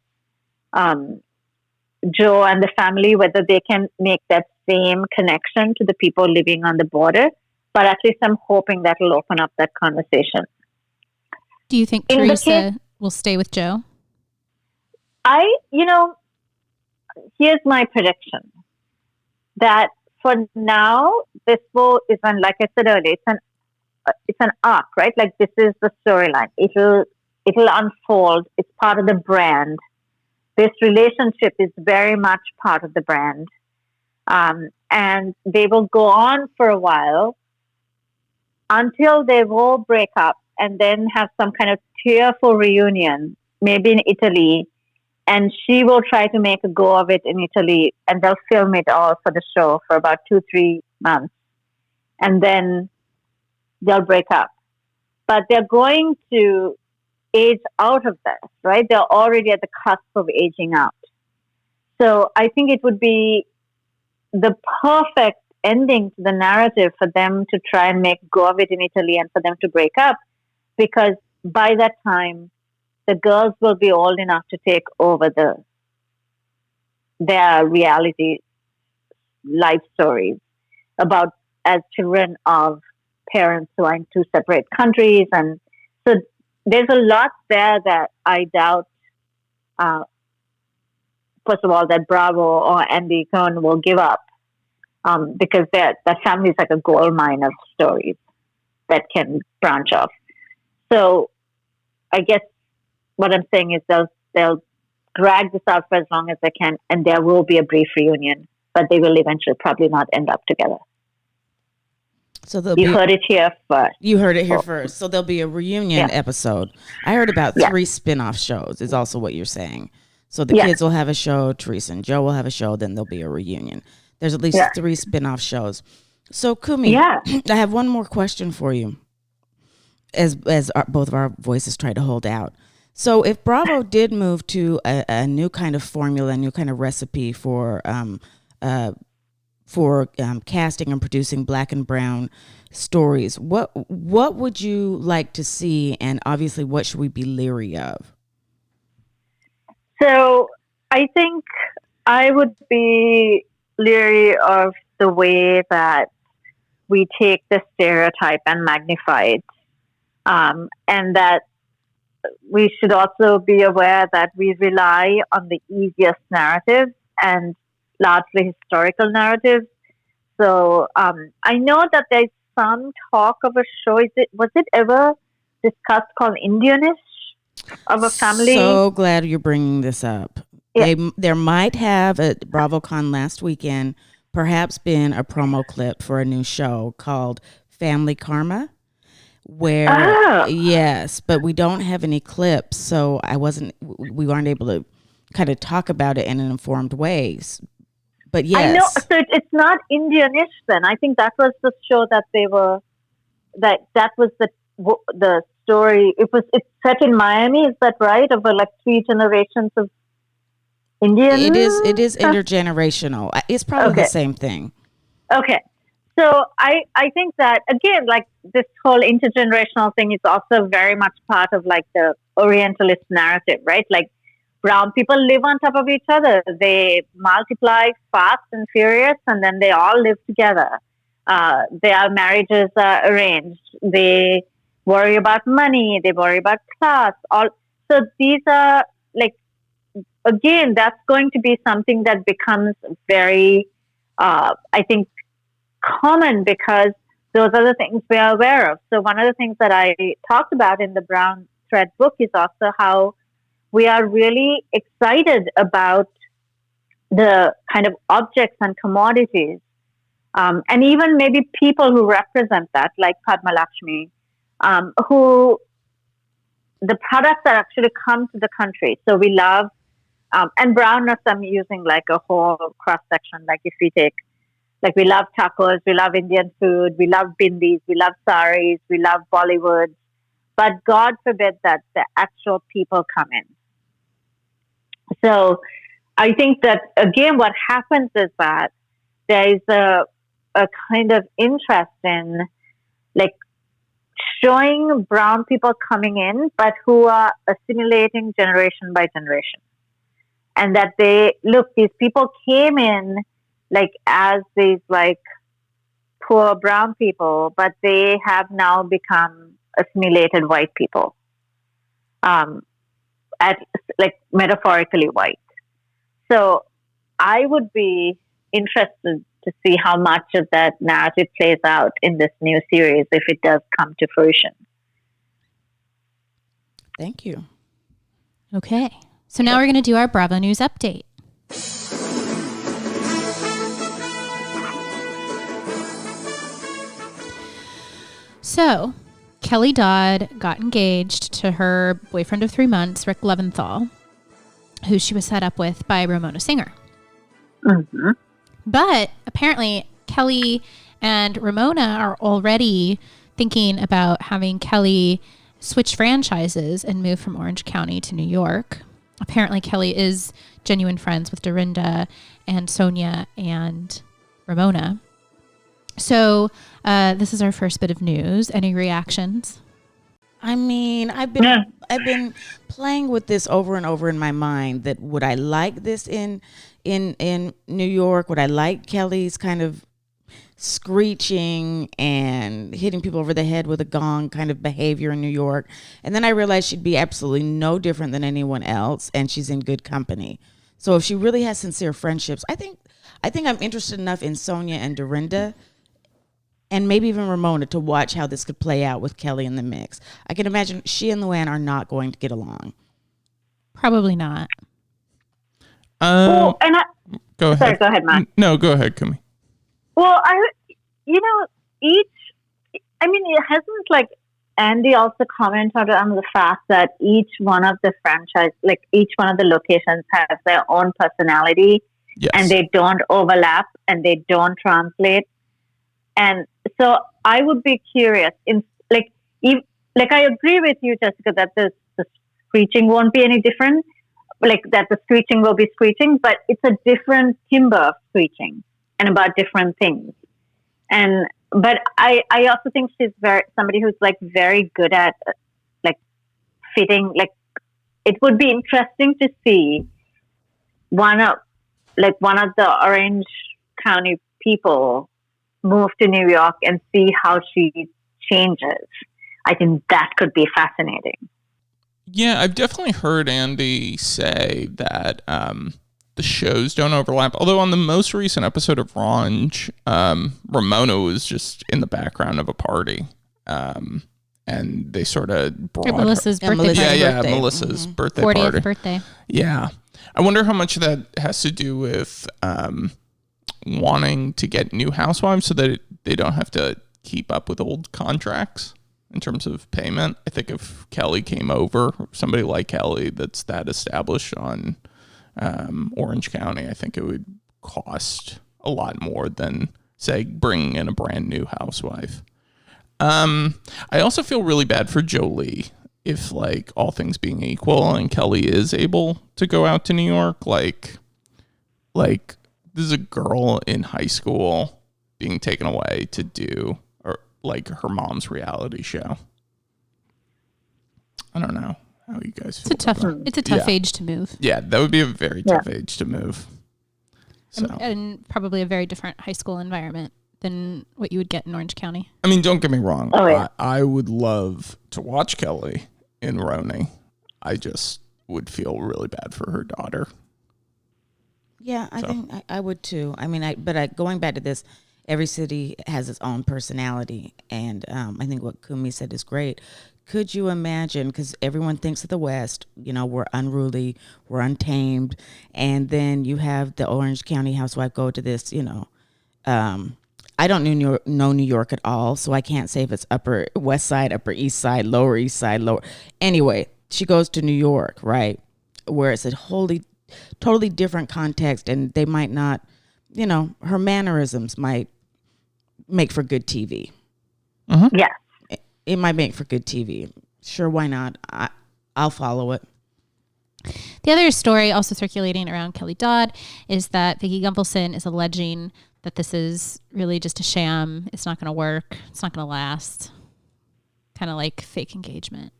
Speaker 4: Joe and the family, whether they can make that same connection to the people living on the border. But at least I'm hoping that will open up that conversation.
Speaker 1: Do you think Teresa will stay with Joe?
Speaker 4: Here's my prediction. That for now, this is, like I said earlier, it's an arc, right? Like this is the storyline. It'll unfold. It's part of the brand. This relationship is very much part of the brand. And they will go on for a while until they will break up and then have some kind of tearful reunion, maybe in Italy. And she will try to make a go of it in Italy, and they'll film it all for the show for about 2-3 months. And then they'll break up. But they're going to age out of this, right? They're already at the cusp of aging out. So I think it would be the perfect ending to the narrative for them to try and make go of it in Italy and for them to break up, because by that time, the girls will be old enough to take over their reality life stories about as children of parents who are in 2 separate countries. And so there's a lot there that I doubt, first of all, that Bravo or Andy Cohen will give up, because that family is like a gold mine of stories that can branch off. So I guess what I'm saying is they'll drag this out for as long as they can, and there will be a brief reunion, but they will eventually probably not end up together.
Speaker 2: So
Speaker 4: heard it here first.
Speaker 2: You heard it here first. So there'll be a reunion episode. I heard about 3 spin-off shows is also what you're saying. So the kids will have a show, Teresa and Joe will have a show, then there'll be a reunion. There's at least 3 spin-off shows. So Kumi, I have one more question for you as both of our voices try to hold out. So if Bravo did move to a new kind of formula, a new kind of recipe for casting and producing Black and brown stories, what would you like to see, and obviously what should we be leery of?
Speaker 4: So I think I would be leery of the way that we take the stereotype and magnify it. And that we should also be aware that we rely on the easiest narratives and largely historical narratives. So I know that there's some talk of a show. Was it ever discussed called Indianish of a family?
Speaker 2: So glad you're bringing this up.
Speaker 4: Yeah.
Speaker 2: There might have at BravoCon last weekend perhaps been a promo clip for a new show called Family Karma, where yes, but we don't have any clips, so we weren't able to kind of talk about it in an informed way. But yes,
Speaker 4: I know. So it's not Indianish then. I think that was the show that they were. That was the story. It's set in Miami. Is that right? Over like 3 generations of Indian.
Speaker 2: It is intergenerational. It's probably the same thing.
Speaker 4: Okay. So I think that, again, like this whole intergenerational thing is also very much part of like the Orientalist narrative, right? Like brown people live on top of each other. They multiply fast and furious, and then they all live together. Their marriages are arranged. They worry about money. They worry about class. So these are like, again, that's going to be something that becomes very, I think, common because those are the things we are aware of. So one of the things that I talked about in the Brown Thread book is also how we are really excited about the kind of objects and commodities, and even maybe people who represent that, like Padma Lakshmi, who the products that actually come to the country. So we love, and brownness, I'm using like a whole cross section. Like if we take, like we love tacos, we love Indian food, we love bindis, we love saris, we love Bollywood, but God forbid that the actual people come in. So I think that, again, what happens is that there is a kind of interest in like showing brown people coming in, but who are assimilating generation by generation. And that these people came in like as these like poor brown people, but they have now become assimilated white people, at like metaphorically white. So I would be interested to see how much of that narrative plays out in this new series if it does come to fruition.
Speaker 2: Thank you.
Speaker 1: Okay. So now we're going to do our Bravo News update. So, Kelly Dodd got engaged to her boyfriend of 3 months, Rick Leventhal, who she was set up with by Ramona Singer.
Speaker 4: Mm-hmm.
Speaker 1: But apparently, Kelly and Ramona are already thinking about having Kelly switch franchises and move from Orange County to New York. Apparently, Kelly is genuine friends with Dorinda and Sonia and Ramona. So this is our first bit of news. Any reactions?
Speaker 2: I mean, I've been playing with this over and over in my mind. That would I like this in New York? Would I like Kelly's kind of screeching and hitting people over the head with a gong kind of behavior in New York? And then I realized she'd be absolutely no different than anyone else, and she's in good company. So if she really has sincere friendships, I think I'm interested enough in Sonia and Dorinda, and maybe even Ramona, to watch how this could play out with Kelly in the mix. I can imagine she and Luann are not going to get along.
Speaker 1: Probably not.
Speaker 3: Go ahead.
Speaker 4: Sorry, go ahead, Matt.
Speaker 3: No, go ahead, Kumi.
Speaker 4: Well, it hasn't like Andy also commented on the fact that each one of the franchise, like each one of the locations has their own personality,
Speaker 3: yes,
Speaker 4: and they don't overlap and they don't translate. And so I would be curious I agree with you, Jessica, that the screeching won't be any different, like that the screeching will be screeching, but it's a different timbre of screeching and about different things. But I also think she's somebody who's like very good at like fitting, like it would be interesting to see one of the Orange County people move to New York and see how she changes. I think that could be fascinating.
Speaker 3: Yeah, I've definitely heard Andy say that the shows don't overlap. Although on the most recent episode of Ranch, Ramona was just in the background of a party. And they sort of brought
Speaker 1: Melissa's birthday
Speaker 2: Melissa's
Speaker 1: party.
Speaker 3: Yeah,
Speaker 2: birthday.
Speaker 3: Melissa's birthday
Speaker 1: 40th
Speaker 3: party.
Speaker 1: birthday.
Speaker 3: Yeah. I wonder how much of that has to do with wanting to get new housewives so that they don't have to keep up with old contracts in terms of payment. I think if Kelly came over, somebody like Kelly that's that established on Orange County, I think it would cost a lot more than, say, bringing in a brand new housewife. I also feel really bad for Jolie if, like, all things being equal and Kelly is able to go out to New York. Like there's a girl in high school being taken away to do her mom's reality show. I don't know how you guys feel.
Speaker 1: It's a tough age to move.
Speaker 3: Yeah, that would be a very tough age to move. So.
Speaker 1: And probably a very different high school environment than what you would get in Orange County.
Speaker 3: I mean, don't get me wrong.
Speaker 4: Oh, yeah.
Speaker 3: I would love to watch Kelly in Roni. I just would feel really bad for her daughter.
Speaker 2: Yeah, I think I would too. I mean, going back to this, every city has its own personality. And I think what Kumi said is great. Could you imagine, because everyone thinks of the West, we're unruly, we're untamed. And then you have the Orange County housewife go to this, I don't know New York at all, so I can't say if it's Upper West Side, Upper East Side, Lower East Side, lower. Anyway, she goes to New York, right, where it's a totally different context, and they might not, her mannerisms might make for good TV.
Speaker 3: Mm-hmm.
Speaker 4: Yes.
Speaker 2: It might make for good TV. Sure, why not? I'll follow it.
Speaker 1: The other story also circulating around Kelly Dodd is that Vicki Gunvalson is alleging that this is really just a sham. It's not going to work. It's not going to last. Kind of like fake engagement.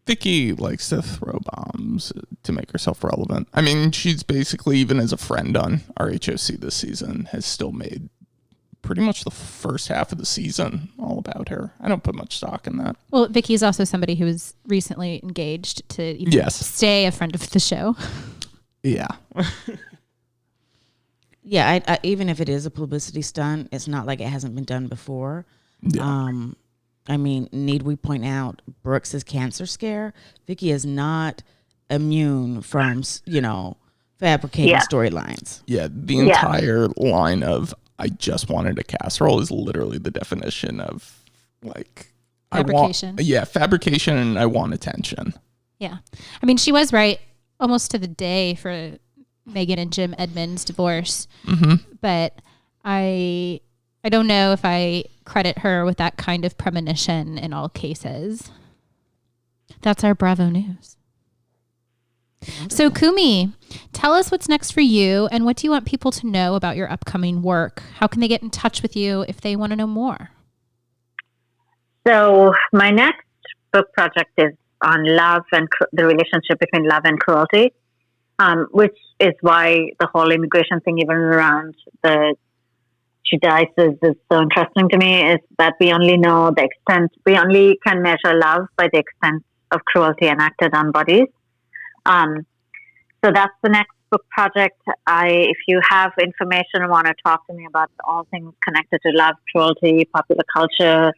Speaker 3: Vicki likes to throw bombs to make herself relevant. I mean, she's basically, even as a friend on RHOC this season, has still made pretty much the first half of the season all about her. I don't put much stock in that.
Speaker 1: Well, Vicki is also somebody who was recently engaged to even stay a friend of the show.
Speaker 3: Yeah.
Speaker 2: Yeah, I even if it is a publicity stunt, it's not like it hasn't been done before.
Speaker 3: Yeah.
Speaker 2: I mean, need we point out Brooks's cancer scare? Vicki is not immune from, fabricating storylines.
Speaker 3: Yeah, the entire line of "I just wanted a casserole" is literally the definition of like
Speaker 1: fabrication.
Speaker 3: Fabrication, and I want attention.
Speaker 1: Yeah, I mean, she was right almost to the day for Megan and Jim Edmonds' divorce, but I don't know if I credit her with that kind of premonition in all cases. That's our Bravo news. So Kumi, tell us what's next for you and what do you want people to know about your upcoming work? How can they get in touch with you if they want to know more?
Speaker 4: So my next book project is on love and the relationship between love and cruelty, which is why the whole immigration thing, even around the Guidice, is so interesting to me, is that we only know the extent, we only can measure love by the extent of cruelty enacted on bodies. So that's the next book project. If you have information or want to talk to me about all things connected to love, cruelty, popular culture,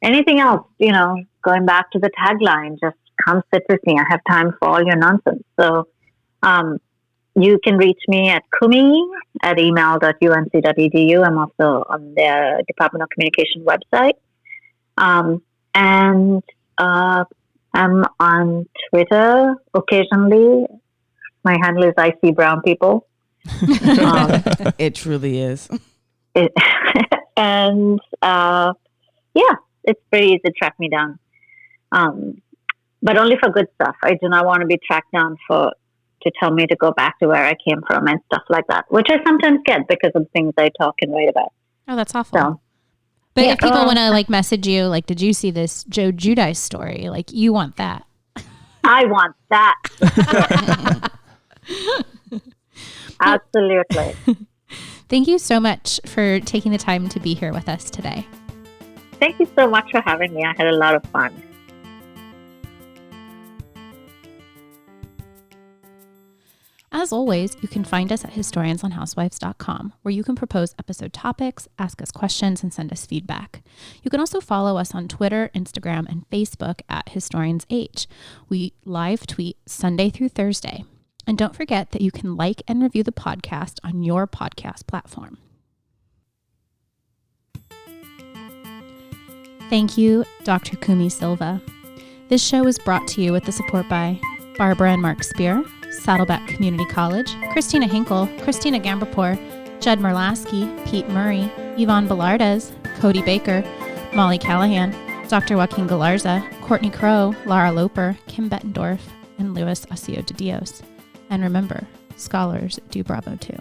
Speaker 4: anything else, going back to the tagline, just come sit with me. I have time for all your nonsense. So you can reach me at kumi@email.unc.edu. I'm also on the Department of Communication website. And I'm on Twitter occasionally. My handle is I See Brown People.
Speaker 2: It truly is.
Speaker 4: And it's pretty easy to track me down. But only for good stuff. I do not want to be tracked down to tell me to go back to where I came from and stuff like that, which I sometimes get because of things I talk and write about.
Speaker 1: Oh, that's awful.
Speaker 4: So,
Speaker 1: but if people want to message you, did you see this Joe Giudice story? You want that.
Speaker 4: I want that. Absolutely.
Speaker 1: Thank you so much for taking the time to be here with us today.
Speaker 4: Thank you so much for having me. I had a lot of fun.
Speaker 1: As always, you can find us at historiansonhousewives.com, where you can propose episode topics, ask us questions, and send us feedback. You can also follow us on Twitter, Instagram, and Facebook at HistoriansH. We live tweet Sunday through Thursday. And don't forget that you can like and review the podcast on your podcast platform. Thank you, Dr. Kumi Silva. This show is brought to you with the support by Barbara and Mark Spear, Saddleback Community College, Christina Hinkle, Christina Gamberpour, Judd Merlasky, Pete Murray, Yvonne Bellardes, Cody Baker, Molly Callahan, Dr. Joaquin Galarza, Courtney Crow, Lara Loper, Kim Bettendorf, and Luis Ocio de Dios. And remember, scholars do bravo too.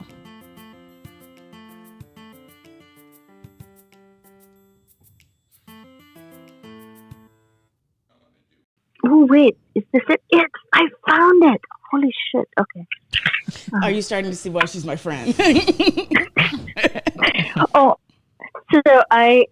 Speaker 4: Oh, wait. Is this it? Yes, I found it. Holy shit. Okay.
Speaker 2: Are you starting to see why she's my friend?
Speaker 4: Oh, so I